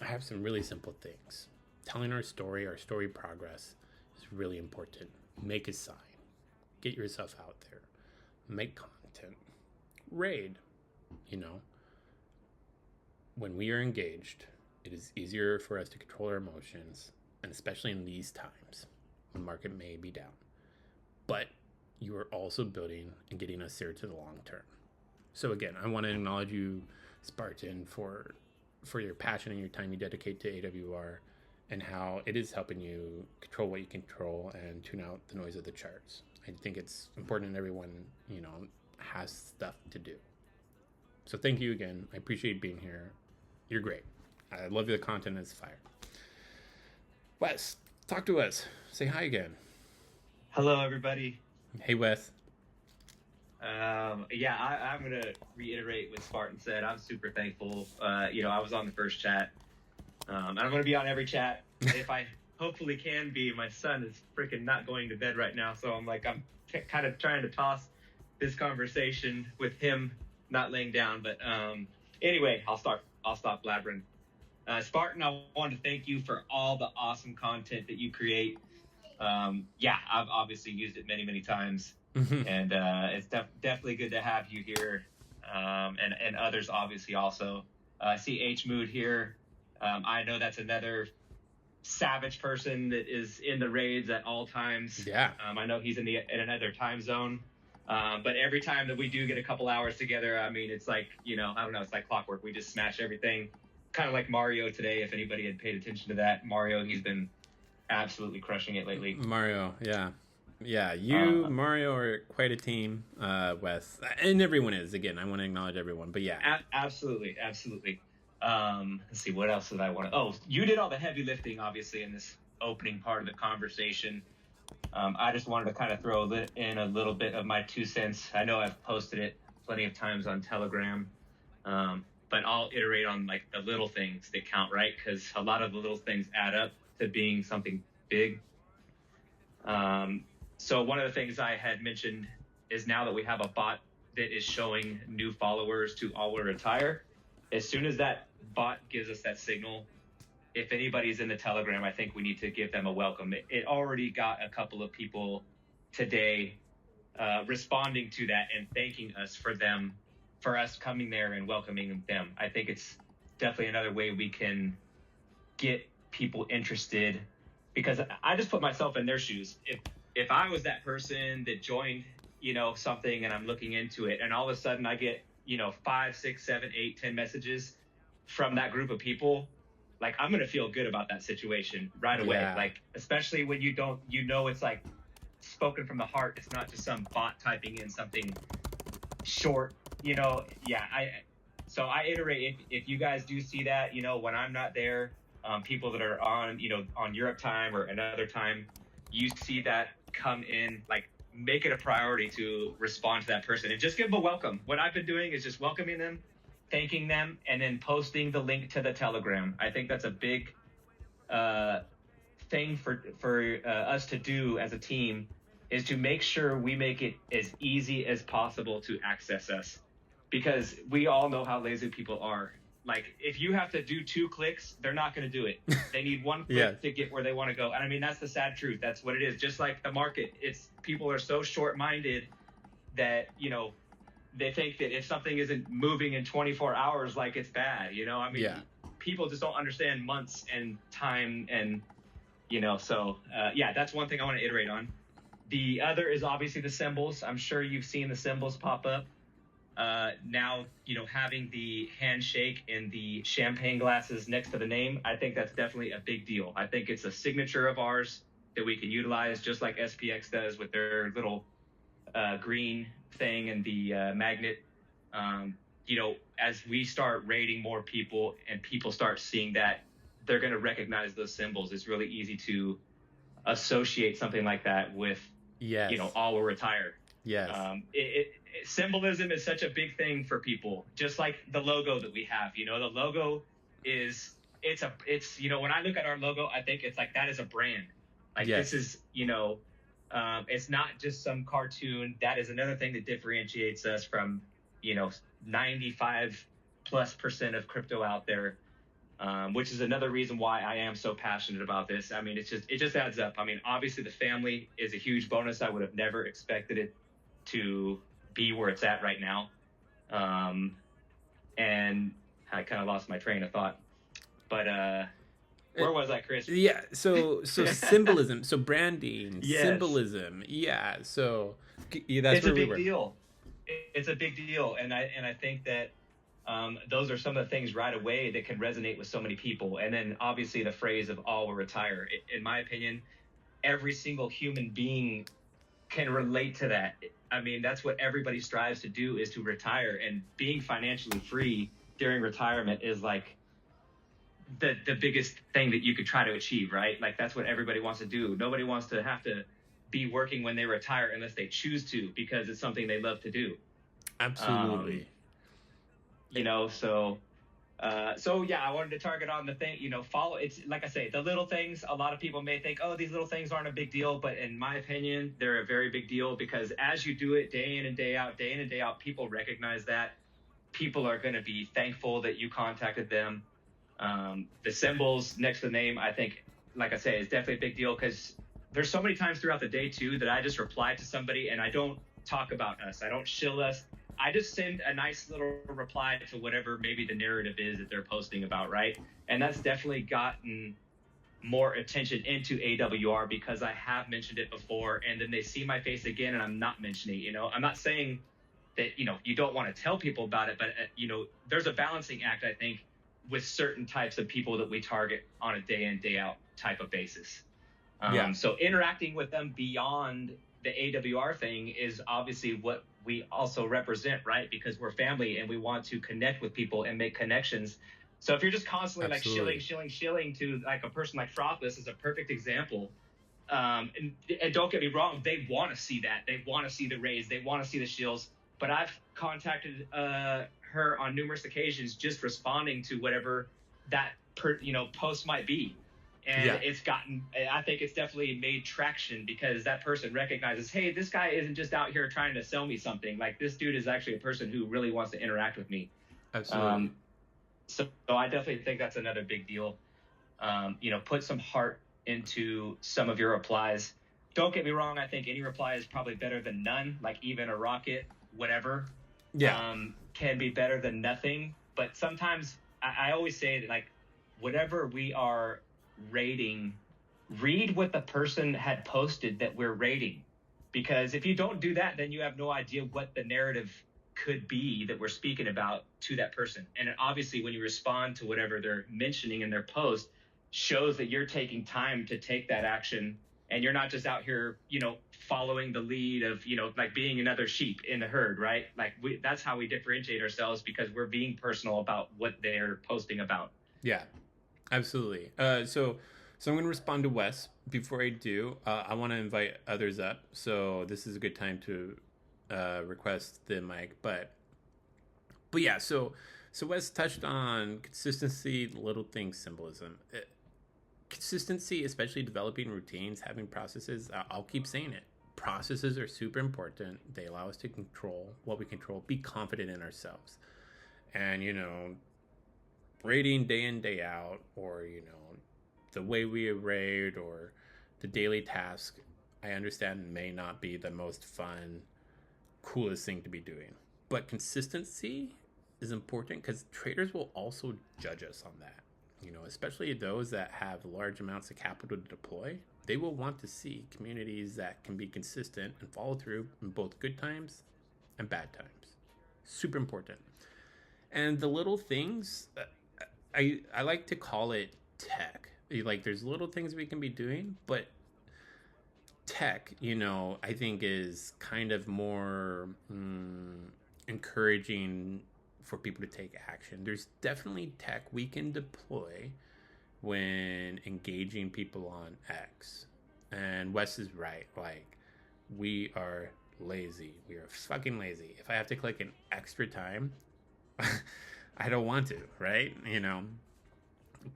I have some really simple things. Telling our story progress is really important. Make a sign. Get yourself out there. Make content. Raid. You know, when we are engaged, it is easier for us to control our emotions, and especially in these times when market may be down. But you are also building and getting us there to the long term. So again, I want to acknowledge you, Spartan, for your passion and your time you dedicate to AWR, and how it is helping you control what you control and tune out the noise of the charts. I think it's important that everyone, you know, has stuff to do. So thank you again. I appreciate being here. You're great. I love the content. It's fire. Wes, talk to us. Say hi again. Hello, everybody. Hey, Wes. I'm going to reiterate what Spartan said. I'm super thankful. I was on the first chat. I'm going to be on every chat if I hopefully can be. My son is freaking not going to bed right now, so I'm kind of trying to toss this conversation with him not laying down. But anyway, I'll stop blabbering. Spartan, I want to thank you for all the awesome content that you create. I've obviously used it many, many times. And it's definitely good to have you here, and others obviously also. I see H Mood here. I know that's another savage person that is in the raids at all times. Yeah. I know he's in another time zone. But every time that we do get a couple hours together, I mean, it's like, I don't know, it's like clockwork. We just smash everything. Kind of like Mario today, if anybody had paid attention to that. Mario, he's been absolutely crushing it lately. Mario, yeah. Yeah, you, Mario are quite a team, Wes. And everyone is. Again, I want to acknowledge everyone. But yeah. Absolutely. Let's see, what else did I want to... Oh, you did all the heavy lifting, obviously, in this opening part of the conversation. I just wanted to kind of throw in a little bit of my 2 cents. I know I've posted it plenty of times on Telegram, but I'll iterate on like the little things that count, right? Because a lot of the little things add up to being something big. So one of the things I had mentioned is now that we have a bot that is showing new followers to All Will Retire, as soon as that bot gives us that signal, if anybody's in the Telegram, I think we need to give them a welcome. It already got a couple of people today responding to that and thanking us for us coming there and welcoming them. I think it's definitely another way we can get people interested, because I just put myself in their shoes. If I was that person that joined, something, and I'm looking into it, and all of a sudden I get, 5, 6, 7, 8, 10 messages from that group of people, like, I'm going to feel good about that situation right away. Yeah. Like, especially when you don't, it's like spoken from the heart. It's not just some bot typing in something short, So I iterate, if you guys do see that, when I'm not there, people that are on, on Europe time or another time, you see that come in, like, make it a priority to respond to that person and just give them a welcome. What I've been doing is just welcoming them, thanking them, and then posting the link to the Telegram. I think that's a big thing for us to do as a team, is to make sure we make it as easy as possible to access us, because we all know how lazy people are. Like, if you have to do 2 clicks, they're not going to do it. They need 1 click to get where they want to go. And I mean, that's the sad truth. That's what it is. Just like the market, people are so short-minded that, they think that if something isn't moving in 24 hours, like, it's bad, I mean, people just don't understand months and time, and, so, that's one thing I want to iterate on. The other is obviously the symbols. I'm sure you've seen the symbols pop up. Now, having the handshake and the champagne glasses next to the name, I think that's definitely a big deal. I think it's a signature of ours that we can utilize, just like SPX does with their little green thing and the magnet. As we start rating more people and people start seeing that, they're going to recognize those symbols. It's really easy to associate something like that with, all will retire. Yes. Symbolism is such a big thing for people, just like the logo that we have. The logo is, it's when I look at our logo, I think it's like, that is a brand. Like, this is, it's not just some cartoon. That is another thing that differentiates us from, 95+% of crypto out there, which is another reason why I am so passionate about this. I mean, it just adds up. I mean, obviously the family is a huge bonus. I would have never expected it to be where it's at right now. And I kind of lost my train of thought, but where was I, Chris? Yeah. So symbolism, so branding, Yes. Symbolism. Yeah. So that's It's where a we big were. deal. It's a big deal. And I think that those are some of the things right away that can resonate with so many people. And then obviously the phrase of all will retire. In my opinion, every single human being can relate to that. I mean, that's what everybody strives to do, is to retire, and being financially free during retirement is like the biggest thing that you could try to achieve, right? Like, that's what everybody wants to do. Nobody wants to have to be working when they retire unless they choose to, because it's something they love to do. Absolutely. So yeah, I wanted to target on the thing, follow. It's like I say, the little things. A lot of people may think, oh, these little things aren't a big deal, but in my opinion, they're a very big deal, because as you do it day in and day out, people recognize that. People are going to be thankful that you contacted them. The symbols next to the name, I think, like I say, is definitely a big deal, because there's so many times throughout the day too that I just reply to somebody and I don't talk about us. I don't shill us. I just send a nice little reply to whatever maybe the narrative is that they're posting about, right? And that's definitely gotten more attention into AWR, because I have mentioned it before, and then they see my face again and I'm not mentioning it. I'm not saying that, you don't want to tell people about it, but, there's a balancing act, I think, with certain types of people that we target on a day in, day out type of basis. So interacting with them beyond the AWR thing is obviously what we also represent, right? Because we're family and we want to connect with people and make connections. So if you're just constantly Absolutely. like shilling to like a person like Frothus is a perfect example. And don't get me wrong, they want to see that. They want to see the raise. They want to see the shills. But I've contacted her on numerous occasions, just responding to whatever that post might be. And I think it's definitely made traction, because that person recognizes, hey, this guy isn't just out here trying to sell me something. Like, this dude is actually a person who really wants to interact with me. Absolutely. So I definitely think that's another big deal. Put some heart into some of your replies. Don't get me wrong. I think any reply is probably better than none, like even a rocket, whatever. Can be better than nothing. But sometimes I always say that, like, whatever we are rating, read what the person had posted that we're rating, because if you don't do that, then you have no idea what the narrative could be that we're speaking about to that person. And obviously when you respond to whatever they're mentioning in their post, shows that you're taking time to take that action and you're not just out here, following the lead of, like being another sheep in the herd, right? Like that's how we differentiate ourselves, because we're being personal about what they're posting about. Yeah, absolutely. So I'm going to respond to Wes. Before I do, I want to invite others up. So this is a good time to request the mic. But yeah, so Wes touched on consistency, little things, symbolism. Consistency, especially developing routines, having processes. I'll keep saying it. Processes are super important. They allow us to control what we control, be confident in ourselves. And, rating day in, day out, or, the way we raid or the daily task, I understand may not be the most fun, coolest thing to be doing. But consistency is important because traders will also judge us on that. Especially those that have large amounts of capital to deploy, they will want to see communities that can be consistent and follow through in both good times and bad times. Super important. And the little things, I like to call it tech. Like there's little things we can be doing, but tech, I think is kind of more encouraging for people to take action. There's definitely tech we can deploy when engaging people on X. And Wes is right. Like, we are lazy. We are fucking lazy. If I have to click an extra time, I don't want to, right?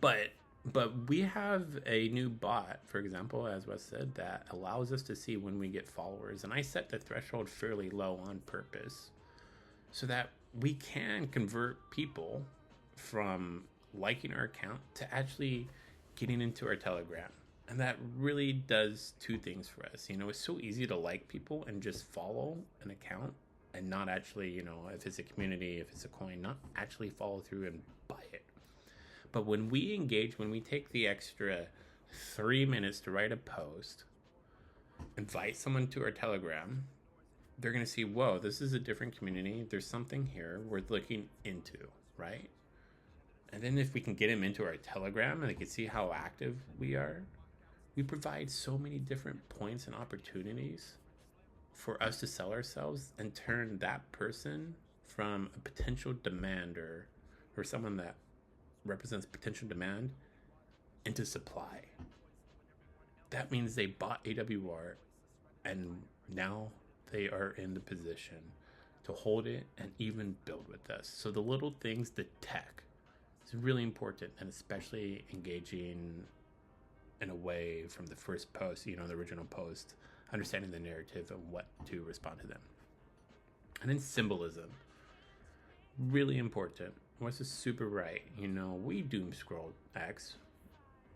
But we have a new bot, for example, as Wes said, that allows us to see when we get followers. And I set the threshold fairly low on purpose so that we can convert people from liking our account to actually getting into our Telegram. And that really does two things for us. It's so easy to like people and just follow an account and not actually, if it's a community, if it's a coin, not actually follow through and buy it. But when we engage, when we take the extra 3 minutes to write a post, invite someone to our Telegram, they're going to see, whoa, this is a different community. There's something here worth looking into, right? And then if we can get them into our Telegram and they can see how active we are, we provide so many different points and opportunities for us to sell ourselves and turn that person from a potential demander or someone that represents potential demand into supply. That means they bought AWR and now they are in the position to hold it and even build with us. So the little things, the tech, is really important, and especially engaging in a way from the first post, the original post, understanding the narrative and what to respond to them. And then symbolism, really important. Wes is super right. We doom scroll X.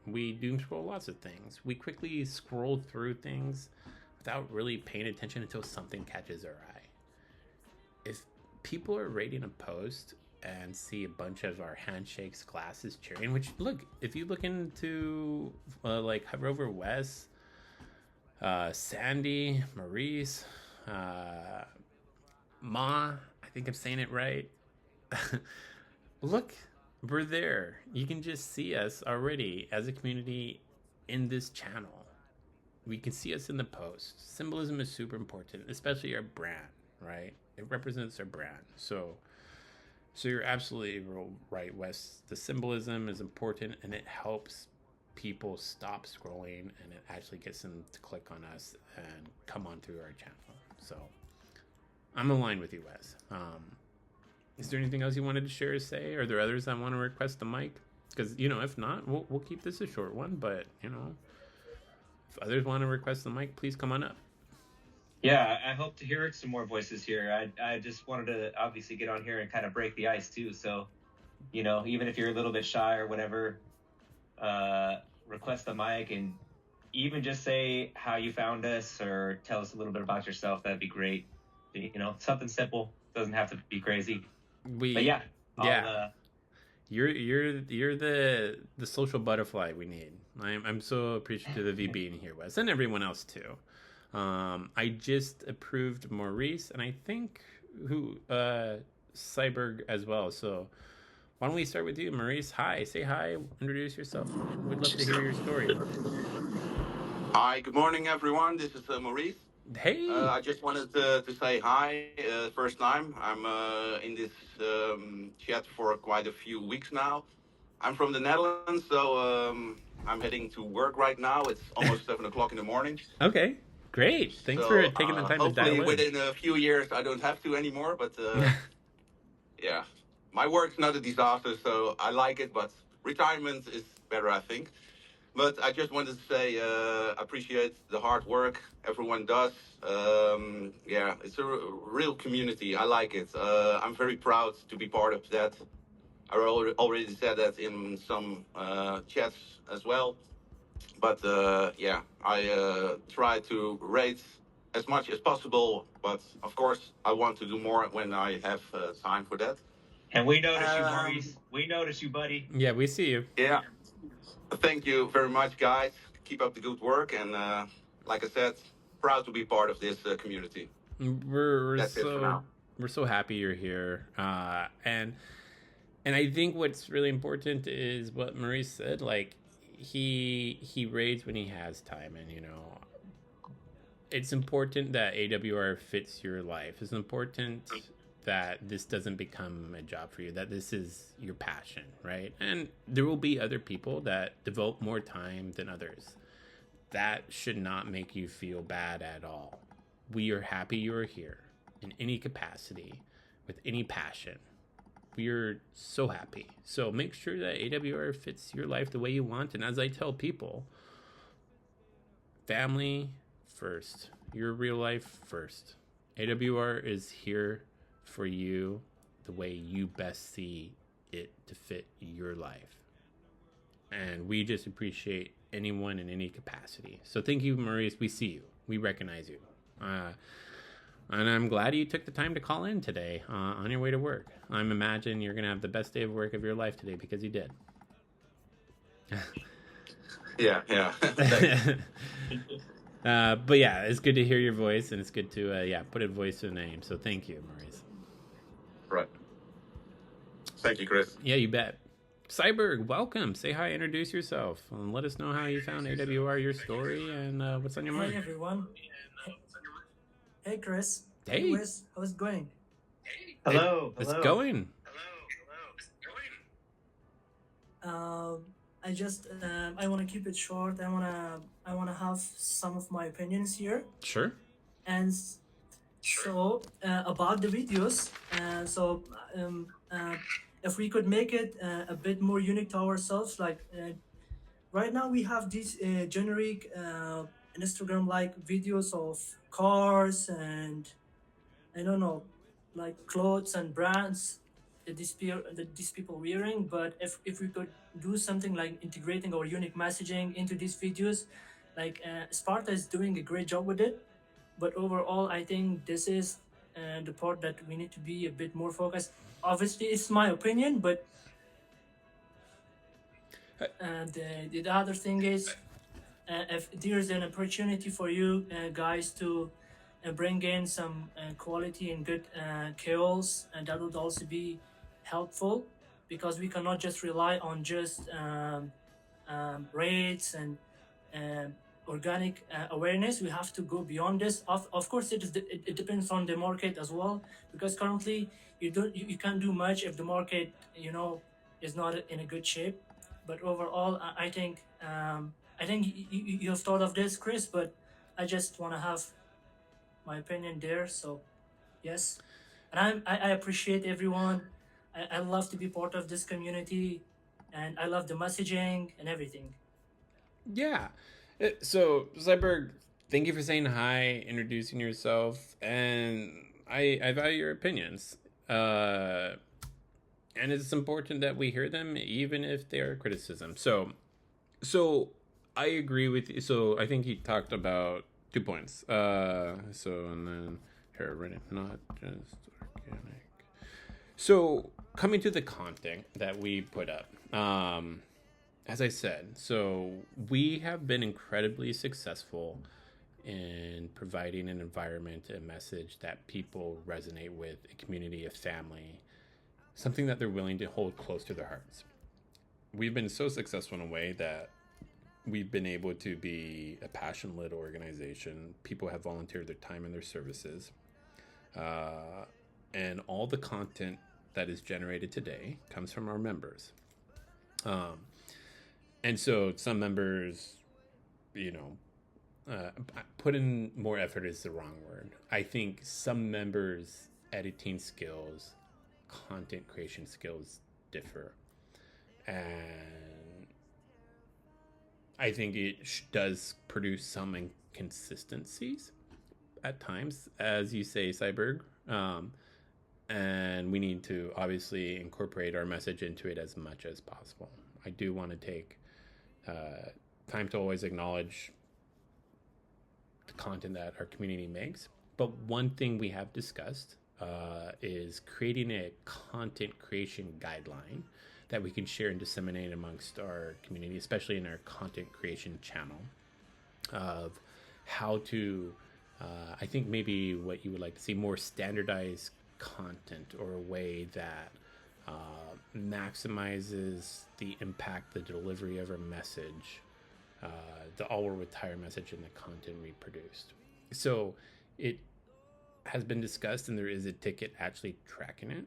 We doom scroll lots of things. We quickly scroll through things without really paying attention until something catches our eye. If people are rating a post and see a bunch of our handshakes, glasses, cheering, which look, if you look into like hover over Wes, Sandy, Maurice, Ma, I think I'm saying it right. Look, we're there. You can just see us already as a community in this channel. We can see us in the post. Symbolism is super important, especially our brand, right? It represents our brand. So you're absolutely right, Wes. The symbolism is important, and it helps people stop scrolling, and it actually gets them to click on us and come on through our channel. So I'm aligned with you, Wes. Is there anything else you wanted to share or say? Are there others that want to request the mic? Because, if not, we'll keep this a short one. But, if others want to request the mic, please come on up. Yeah, I hope to hear some more voices here. I just wanted to obviously get on here and kind of break the ice too. So, even if you're a little bit shy or whatever, request the mic and even just say how you found us or tell us a little bit about yourself. That'd be great. Something simple. Doesn't have to be crazy. But yeah. You're the social butterfly we need. I'm so appreciative of you being here, Wes, and everyone else too. I just approved Maurice, and I think Cyberg as well. So why don't we start with you, Maurice? Hi, say hi, introduce yourself. We'd love to hear your story. Hi, good morning, everyone. This is Maurice. Hey. I just wanted to say hi. First time. I'm in this chat for quite a few weeks now. I'm from the Netherlands, so I'm heading to work right now. It's almost 7 o'clock in the morning. Okay. Great. Thanks for So taking the time to hopefully dial in. within a few years I don't have to anymore. But yeah, my work's not a disaster, so I like it. But retirement is better, I think. But I just wanted to say, appreciate the hard work everyone does. Yeah, it's a real community. I like it. I'm very proud to be part of that. I already said that in some chats as well. But yeah, I try to rate as much as possible. But of course, I want to do more when I have time for that. And we notice you, Maurice. We notice you, buddy. Yeah, we see you. Yeah. Thank you very much, guys. Keep up the good work, and like I said, proud to be part of this community. That's it for now. We're so happy you're here, and I think what's really important is what Maurice said. Like he raids when he has time, and it's important that AWR fits your life. It's important that this doesn't become a job for you, that this is your passion, right? And there will be other people that devote more time than others. That should not make you feel bad at all. We are happy you are here in any capacity, with any passion. We are so happy. So make sure that AWR fits your life the way you want. And as I tell people, family first, your real life first. AWR is here for you the way you best see it to fit your life. And we just appreciate anyone in any capacity. So thank you, Maurice. We see you. We recognize you. And I'm glad you took the time to call in today on your way to work. I'm imagining you're going to have the best day of work of your life today because you did. Yeah. But yeah, it's good to hear your voice, and it's good to put a voice to a name. So thank you, Maurice. Right. Thank you, Chris. Yeah, you bet. Cyberg, welcome. Say hi, introduce yourself, and let us know how you found AWR, your story, and what's on your mind. Hey, everyone. Hey, Chris. Hey. Hey, Wes. How's it going? Hello. It's going. I just I want to keep it short. I want to have some of my opinions here. Sure. And so about the videos. If we could make it a bit more unique to ourselves, like right now we have these generic Instagram-like videos of cars and I don't know, like clothes and brands that these people wearing. But if we could do something like integrating our unique messaging into these videos, like Sparta is doing a great job with it. But overall, I think this is the part that we need to be a bit more focused. Obviously, it's my opinion, but the other thing is, if there's an opportunity for you guys to bring in some quality and good kills, and that would also be helpful, because we cannot just rely on just rates and organic awareness. We have to go beyond this. Of course, it depends on the market as well, because currently you can't do much if the market is not in a good shape. But overall, I think you have thought of this, Chris, but I just want to have my opinion there. So yes, and I appreciate everyone. I love to be part of this community, and I love the messaging and everything. Yeah. So, Cyberg, thank you for saying hi, introducing yourself, and I value your opinions. And it's important that we hear them, even if they are criticism. So I agree with you. So I think he talked about 2 points. And then here, right, not just organic. So coming to the content that we put up, as I said, so we have been incredibly successful in providing an environment, a message that people resonate with, a community, a family, something that they're willing to hold close to their hearts. We've been so successful in a way that we've been able to be a passion-led organization. People have volunteered their time and their services. And all the content that is generated today comes from our members. And so some members, put in more effort is the wrong word. I think some members' editing skills, content creation skills differ. And I think it does produce some inconsistencies at times, as you say, Cyberg. And we need to obviously incorporate our message into it as much as possible. I do want to take time to always acknowledge the content that our community makes. But one thing we have discussed is creating a content creation guideline that we can share and disseminate amongst our community, especially in our content creation channel, of how to, I think maybe what you would like to see, more standardized content, or a way that maximizes the impact, the delivery of our message, the all will retire message, and the content we produced. So it has been discussed, and there is a ticket actually tracking it.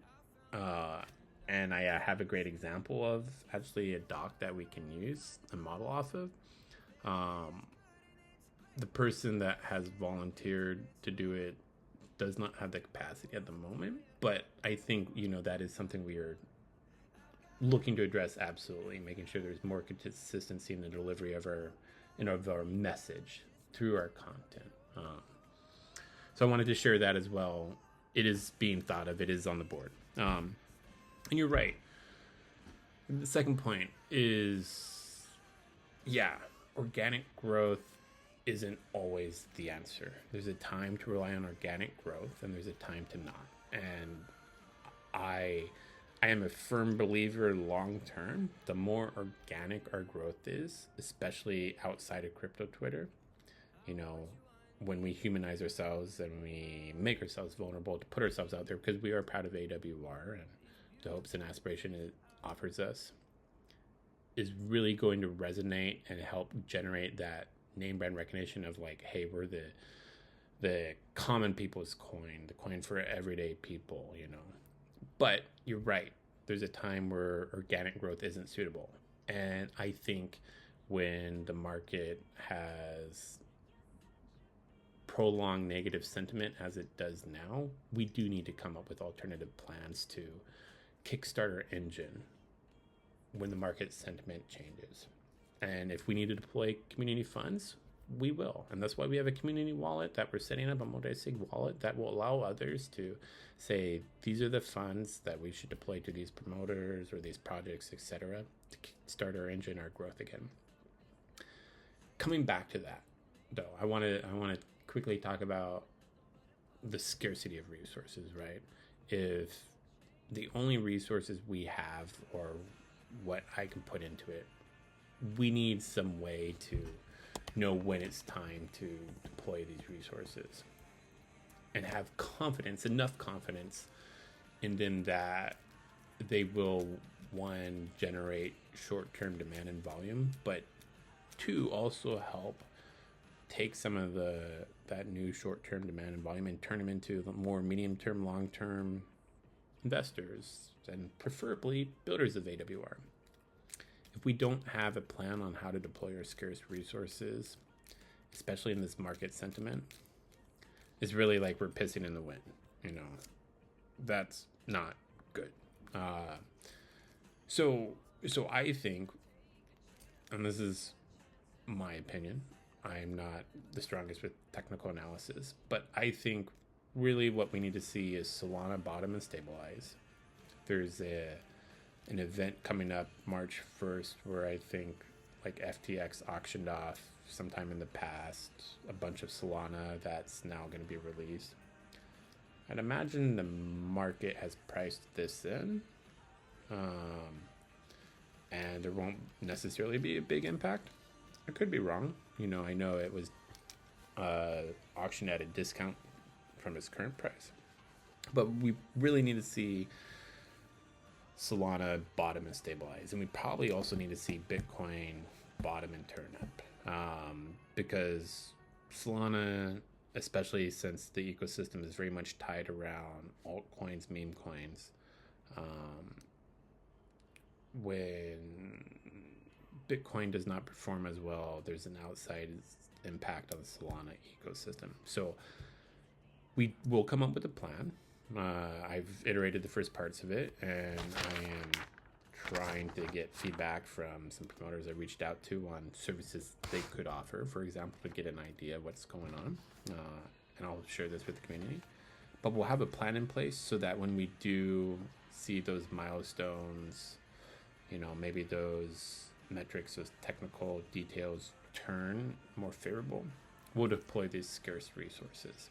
And I have a great example of actually a doc that we can use a model off of. The person that has volunteered to do it does not have the capacity at the moment, but I think, that is something we are looking to address, absolutely, making sure there's more consistency in the delivery of our message through our content. So I wanted to share that as well. It is being thought of. It is on the board. And you're right. The second point is, organic growth isn't always the answer. There's a time to rely on organic growth, and there's a time to not. And I am a firm believer long term, the more organic our growth is, especially outside of crypto Twitter, when we humanize ourselves and we make ourselves vulnerable to put ourselves out there, because we are proud of AWR and the hopes and aspiration it offers us, is really going to resonate and help generate that name brand recognition of like, hey, we're the common people's coin, the coin for everyday people, But you're right. There's a time where organic growth isn't suitable. And I think when the market has prolonged negative sentiment as it does now, we do need to come up with alternative plans to kickstart our engine when the market sentiment changes. And if we need to deploy community funds, we will. And that's why we have a community wallet that we're setting up, a multi-sig wallet that will allow others to say, these are the funds that we should deploy to these promoters or these projects, etc., to start our engine, our growth again. Coming back to that, though, I want to quickly talk about the scarcity of resources, right? If the only resources we have are what I can put into it, we need some way to know when it's time to deploy these resources and have enough confidence in them that they will, one, generate short-term demand and volume, but two, also help take some of that new short-term demand and volume and turn them into more medium-term, long-term investors, and preferably builders of AWR. If we don't have a plan on how to deploy our scarce resources, especially in this market sentiment, it's really like we're pissing in the wind. That's not good. So I think, and this is my opinion, I'm not the strongest with technical analysis, but I think really what we need to see is Solana bottom and stabilize. There's an event coming up March 1st where I think like FTX auctioned off sometime in the past a bunch of Solana that's now going to be released. I'd imagine the market has priced this in, and there won't necessarily be a big impact. I could be wrong. I know it was auctioned at a discount from its current price, but we really need to see Solana bottom and stabilize, and we probably also need to see Bitcoin bottom and turn up, because Solana, especially since the ecosystem is very much tied around altcoins, meme coins, when Bitcoin does not perform as well, there's an outside impact on the Solana ecosystem. So we will come up with a plan. I've iterated the first parts of it, and I am trying to get feedback from some promoters I reached out to on services they could offer, for example, to get an idea of what's going on. And I'll share this with the community. But we'll have a plan in place so that when we do see those milestones, maybe those metrics, those technical details turn more favorable, we'll deploy these scarce resources.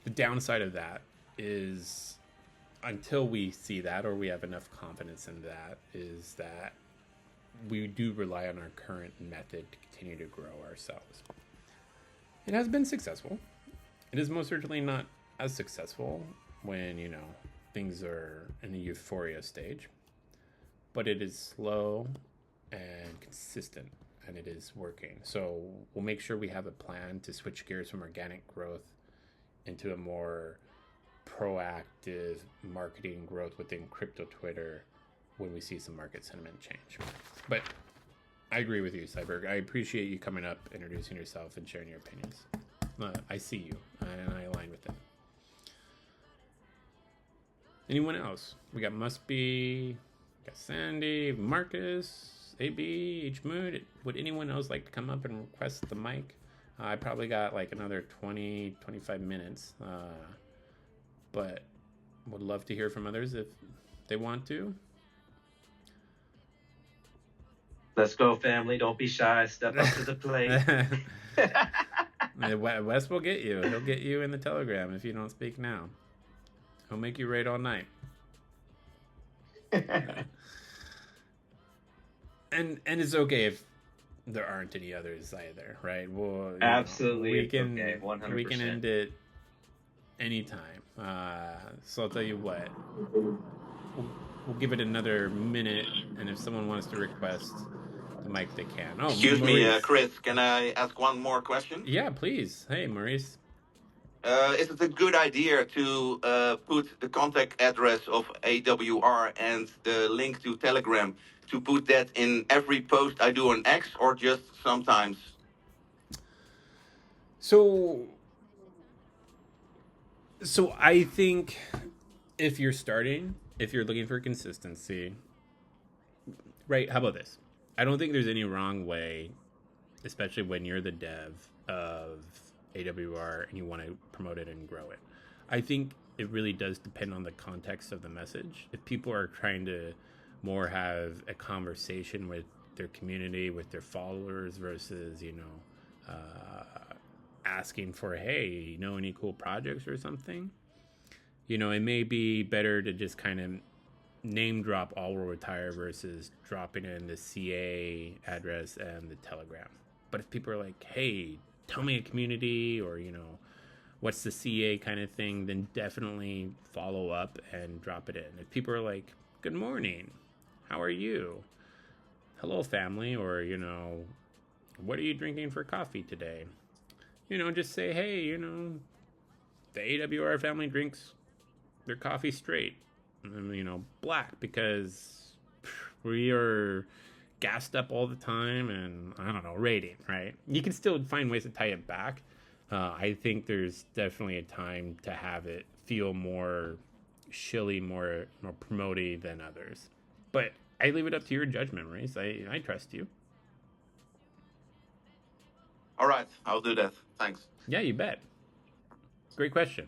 The downside of that is, until we see that, or we have enough confidence in that, is that we do rely on our current method to continue to grow ourselves. It has been successful. It is most certainly not as successful when, things are in a euphoria stage, but it is slow and consistent, and it is working. So we'll make sure we have a plan to switch gears from organic growth into a more proactive marketing growth within crypto Twitter when we see some market sentiment change. But I agree with you, Cyberg. I appreciate you coming up, introducing yourself, and sharing your opinions. I see you, and I align with them. Anyone else? We got Mustbe, got Sandy, Marcus, AB, H Mood. Would anyone else like to come up and request the mic? I probably got like another 20, 25 minutes, but would love to hear from others if they want to. Let's go, family. Don't be shy. Step up to the plate. Wes will get you. He'll get you in the Telegram if you don't speak now. He'll make you wait all night. And it's okay if there aren't any others either, right? Well, absolutely, we can okay, 100%. We can end it anytime. So I'll tell you what. We'll give it another minute, and if someone wants to request the mic, they can. Oh, excuse Maurice. me, Chris. Can I ask one more question? Yeah, please. Hey, Maurice. Is it a good idea to put the contact address of AWR and the link to Telegram, to put that in every post I do on X, or just sometimes? So I think if you're looking for consistency, right? How about this? I don't think there's any wrong way, especially when you're the dev of AWR and you want to promote it and grow it. I think it really does depend on the context of the message. If people are trying to more have a conversation with their community, with their followers, versus asking for, hey, any cool projects or something, it may be better to just kind of name drop All Will Retire versus dropping in the CA address and the Telegram. But if people are like, hey, tell me a community, or what's the CA kind of thing, then definitely follow up and drop it in. If people are like, good morning, how are you, hello family, or what are you drinking for coffee today, just say, hey, the AWR family drinks their coffee straight, and black, because we are gassed up all the time, and I don't know, rating, right? You can still find ways to tie it back. I think there's definitely a time to have it feel more shilly, more promoty than others. But I leave it up to your judgment, Maurice. I trust you. All right, I'll do that. Thanks. Yeah, you bet. Great question.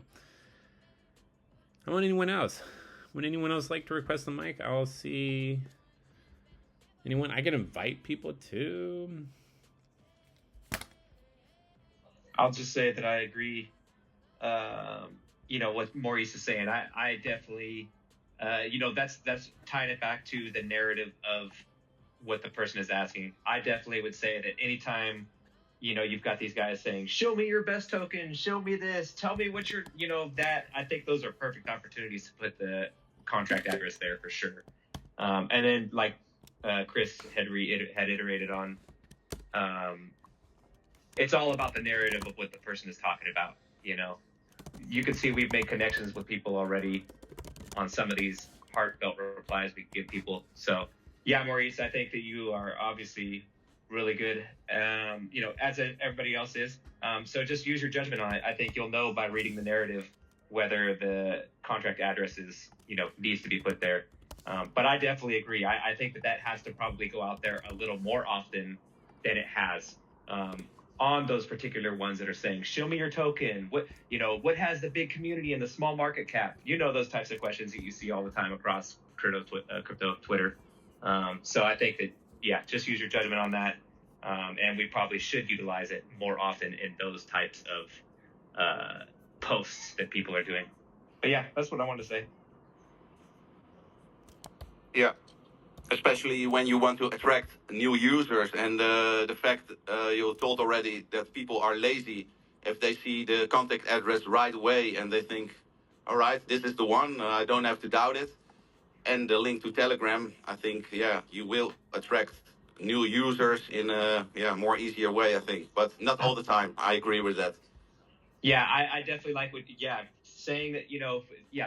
How about anyone else? Would anyone else like to request the mic? I'll see. Anyone? I can invite people too. I'll just say that I agree. What Maurice is saying. I definitely, that's tying it back to the narrative of what the person is asking. I definitely would say that anytime, you've got these guys saying, show me your best token, show me this, tell me what you're, that, I think those are perfect opportunities to put the contract address there for sure. And then, like, Chris had iterated on. It's all about the narrative of what the person is talking about. You know, you can see we've made connections with people already on some of these heartfelt replies we give people. So yeah, Maurice, I think that you are obviously really good, you know, as everybody else is. So just use your judgment on it. I think you'll know by reading the narrative whether the contract address is, you know, needs to be put there. But I definitely agree. I think that has to probably go out there a little more often than it has. On those particular ones that are saying, show me your token. What has the big community and the small market cap? You know, those types of questions that you see all the time across crypto Twitter. So I think that, yeah, just use your judgment on that. And we probably should utilize it more often in those types of posts that people are doing. But yeah, that's what I wanted to say. Yeah, especially when you want to attract new users, and the fact you told already that people are lazy. If they see the contact address right away and they think, all right, this is the one, I don't have to doubt it, and the link to Telegram, I think, yeah, you will attract new users in a more easier way, I think, but not all the time. I agree with that. Yeah, I definitely like saying that, you know,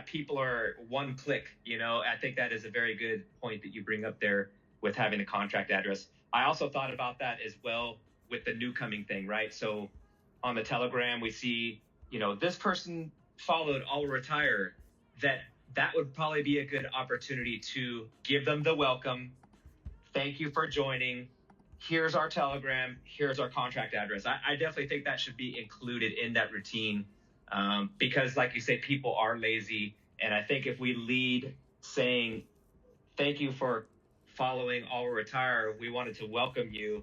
people are one click, you know. I think that is a very good point that you bring up there with having a contract address. I also thought about that as well with the new coming thing, right? So on the Telegram, we see, you know, this person followed All Retire. That would probably be a good opportunity to give them the welcome. Thank you for joining. Here's our Telegram. Here's our contract address. I definitely think that should be included in that routine, because, like you say, people are lazy. And I think if we lead saying, thank you for following All Retire, we wanted to welcome you.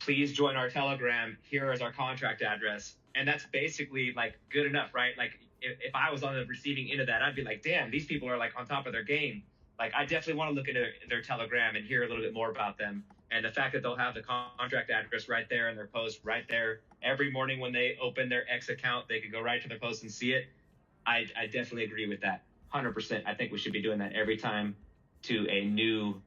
Please join our Telegram. Here is our contract address. And that's basically like good enough, right? Like if I was on the receiving end of that, I'd be like, damn, these people are like on top of their game. Like I definitely want to look into their Telegram and hear a little bit more about them. And the fact that they'll have the contract address right there in their post, right there every morning when they open their X account, they can go right to their post and see it. I definitely agree with that. 100%. I think we should be doing that every time to a new,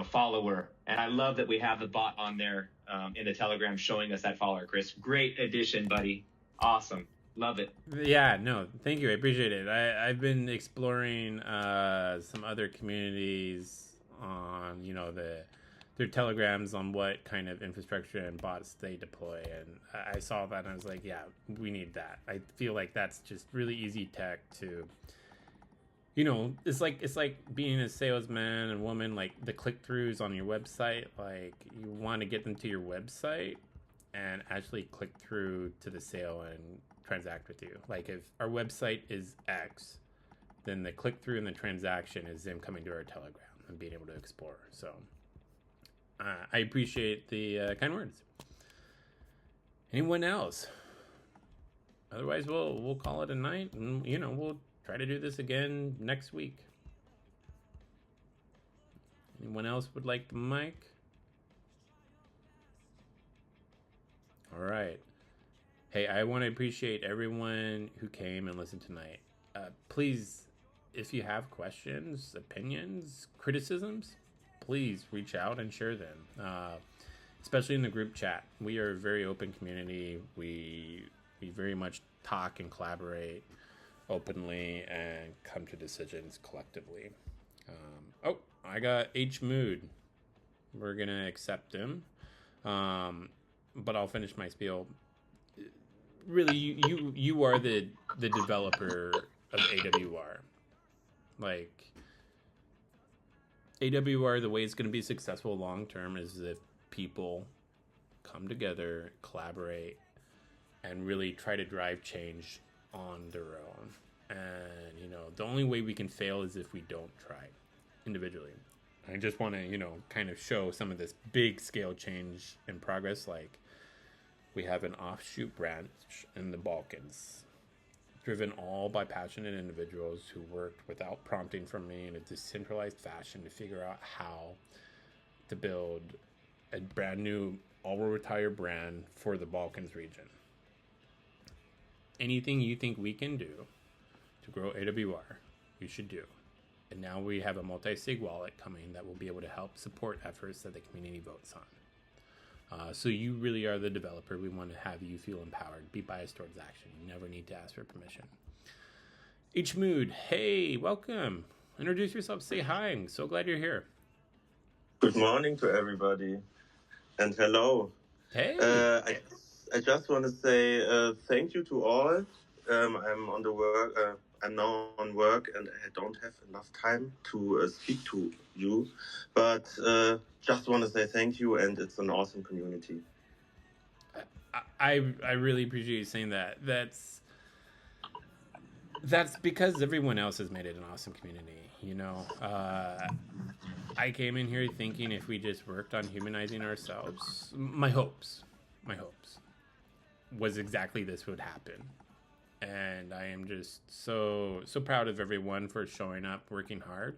follower. And I love that we have the bot on there in the Telegram showing us that follower, Chris. Great addition, buddy. Awesome. Love it. Yeah, no, thank you. I appreciate it. I've been exploring some other communities on, you know, their Telegrams on what kind of infrastructure and bots they deploy. And I saw that and I was like, yeah, we need that. I feel like that's just really easy tech to, you know, it's like being a salesman and woman, like the click-throughs on your website, like you want to get them to your website and actually click through to the sale and transact with you. Like if our website is X, then the click-through and the transaction is them coming to our Telegram and being able to explore. So I appreciate the kind words. Anyone else? Otherwise, we'll call it a night, and you know, we'll try to do this again next week. Anyone else would like the mic? All right. Hey, I want to appreciate everyone who came and listened tonight. Please, if you have questions, opinions, criticisms, please reach out and share them, especially in the group chat. We are a very open community. We very much talk and collaborate openly and come to decisions collectively. I got H Mood. We're going to accept him, but I'll finish my spiel. Really, you are the developer of AWR. Like, AWR, the way it's going to be successful long term is if people come together, collaborate, and really try to drive change on their own. And, you know, the only way we can fail is if we don't try individually. I just want to, you know, kind of show some of this big scale change in progress. Like, we have an offshoot branch in the Balkans, driven all by passionate individuals who worked without prompting from me in a decentralized fashion to figure out how to build a brand new all-will-retire brand for the Balkans region. Anything you think we can do to grow AWR, you should do. And now we have a multi-sig wallet coming that will be able to help support efforts that the community votes on. So you really are the developer. We want to have you feel empowered. Be biased towards action. You never need to ask for permission. H Mood, hey, welcome. Introduce yourself. Say hi. I'm so glad you're here. Good morning to everybody, and hello. Hey. I just want to say thank you to all. I'm on the work. I'm now on work, and I don't have enough time to speak to you. But just want to say thank you, and it's an awesome community. I really appreciate you saying that. That's because everyone else has made it an awesome community. You know, I came in here thinking if we just worked on humanizing ourselves, my hopes was exactly this would happen. And I am just so proud of everyone for showing up, working hard,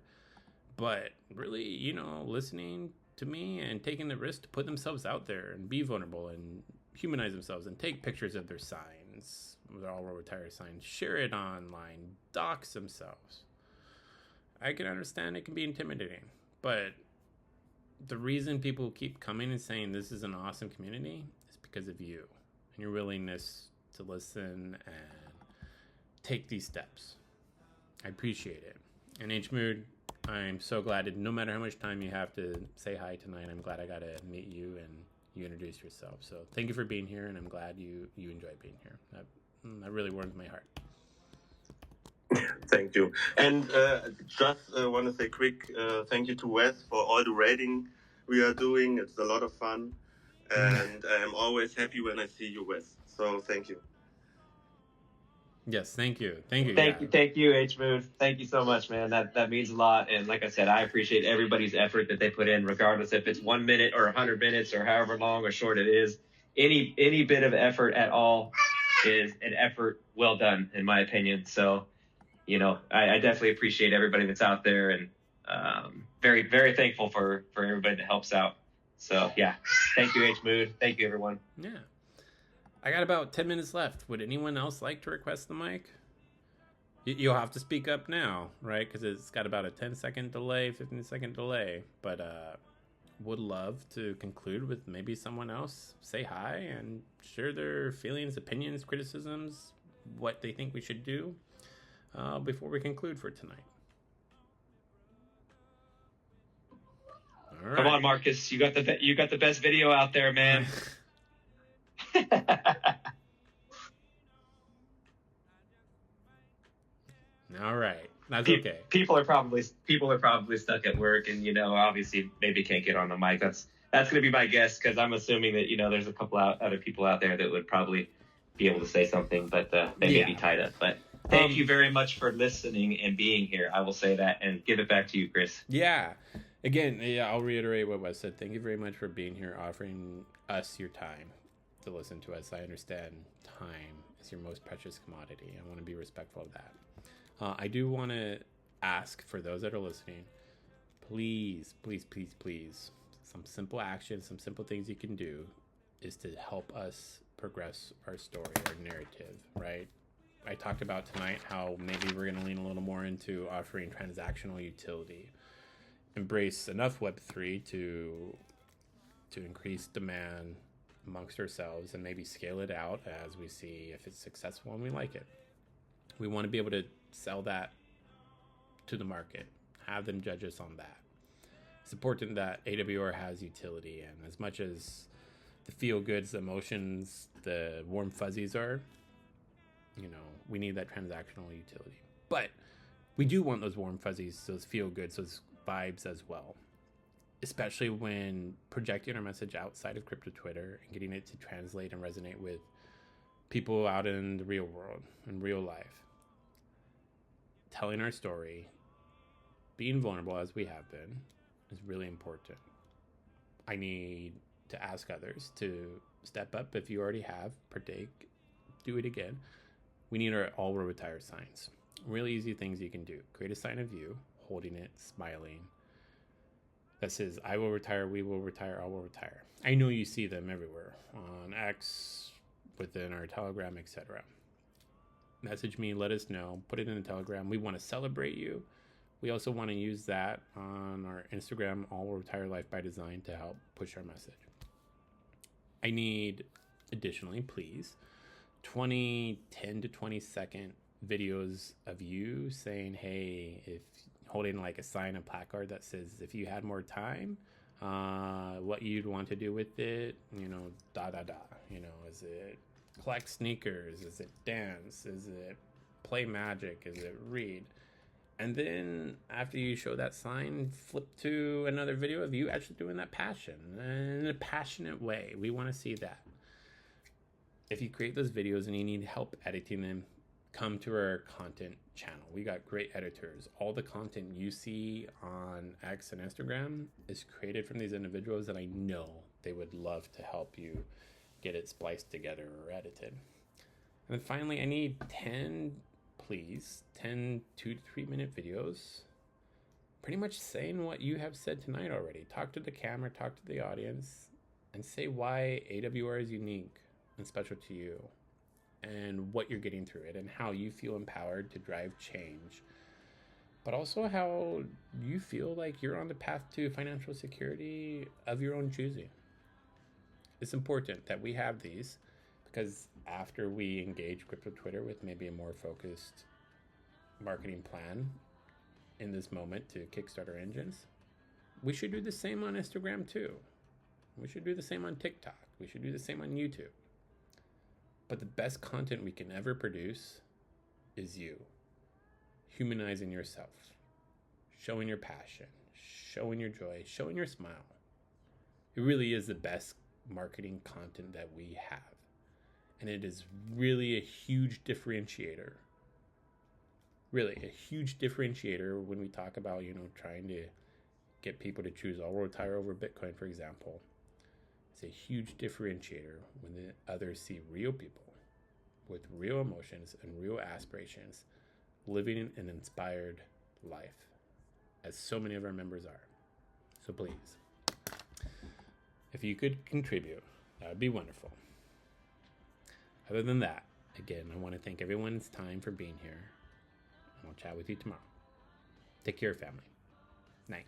but really, you know, listening to me and taking the risk to put themselves out there and be vulnerable and humanize themselves and take pictures of their signs, their all will retire signs, share it online, dox themselves. I can understand it can be intimidating, but the reason people keep coming and saying this is an awesome community is because of you and your willingness to listen and take these steps. I appreciate it. And H Mood, I'm so glad that no matter how much time you have to say hi tonight, I'm glad I got to meet you and you introduce yourself. So thank you for being here, and I'm glad you enjoyed being here. That really warms my heart. Thank you. And just want to say quick thank you to Wes for all the rating we are doing. It's a lot of fun, and I'm always happy when I see you, Wes. So thank you. Yes, thank you. Thank you, H Mood. Thank you so much, man. That means a lot. And like I said, I appreciate everybody's effort that they put in, regardless if it's 1 minute or 100 minutes or however long or short it is. Any bit of effort at all is an effort well done, in my opinion. So, you know, I definitely appreciate everybody that's out there, and very, very thankful for everybody that helps out. So yeah, thank you, H Mood. Thank you, everyone. Yeah. I got about 10 minutes left. Would anyone else like to request the mic? You'll have to speak up now, right? Because it's got about a 10-second delay, 15-second delay. But would love to conclude with maybe someone else say hi and share their feelings, opinions, criticisms, what they think we should do before we conclude for tonight. All right. Come on, Marcus. You got the best video out there, man. All right, that's okay. People are probably stuck at work, and you know, obviously, maybe can't get on the mic. That's going to be my guess, because I'm assuming that, you know, there's a couple other people out there that would probably be able to say something, but they may be tied up. But thank you very much for listening and being here. I will say that, and give it back to you, Chris. Yeah. Again, I'll reiterate what Wes said. Thank you very much for being here, offering us your time to listen to us. I understand time is your most precious commodity. I want to be respectful of that. I do want to ask for those that are listening, please, some simple actions, some simple things you can do is to help us progress our story, our narrative, right? I talked about tonight how maybe we're going to lean a little more into offering transactional utility, embrace enough Web3 to increase demand amongst ourselves, and maybe scale it out as we see if it's successful and we like it. We want to be able to sell that to the market, have them judge us on that. It's important that AWR has utility, and as much as the feel goods, the emotions, the warm fuzzies are, you know, we need that transactional utility. But we do want those warm fuzzies, those feel goods, those vibes as well, especially when projecting our message outside of crypto Twitter and getting it to translate and resonate with people out in the real world, in real life. Telling our story, being vulnerable as we have been, is really important. I need to ask others to step up. If you already have, partake, do it again. We need our all will retire signs. Really easy things you can do. Create a sign of you, holding it, smiling. That says, I will retire, we will retire, all will retire. I know you see them everywhere, on X, within our Telegram, etc. Message me, let us know, put it in a Telegram. We want to celebrate you. We also want to use that on our Instagram, All Will Retire Life by Design, to help push our message. I need, additionally, please, 10 to 20 second videos of you saying, hey, if holding like a sign, a placard that says, if you had more time, what you'd want to do with it, you know, you know, is it collect sneakers? Is it dance? Is it play magic? Is it read? And then after you show that sign, flip to another video of you actually doing that passion in a passionate way. We want to see that. If you create those videos and you need help editing them, come to our content channel. We got great editors. All the content you see on X and Instagram is created from these individuals that I know they would love to help you get it spliced together or edited. And then finally, I need 10 2 to 3 minute videos, pretty much saying what you have said tonight already. Talk to the camera, talk to the audience, and say why AWR is unique and special to you, and what you're getting through it, and how you feel empowered to drive change, but also how you feel like you're on the path to financial security of your own choosing. It's important that we have these, because after we engage Crypto Twitter with maybe a more focused marketing plan in this moment to kickstart our engines, we should do the same on Instagram too. We should do the same on TikTok. We should do the same on YouTube. But the best content we can ever produce is you. Humanizing yourself. Showing your passion. Showing your joy. Showing your smile. It really is the best marketing content that we have. And it is really a huge differentiator. Really, a huge differentiator when we talk about, you know, trying to get people to choose All Will Retire over Bitcoin, for example. It's a huge differentiator when the others see real people with real emotions and real aspirations living an inspired life, as so many of our members are. So please, if you could contribute, that would be wonderful. Other than that, again, I want to thank everyone's time for being here, and I'll chat with you tomorrow. Take care, family. Night.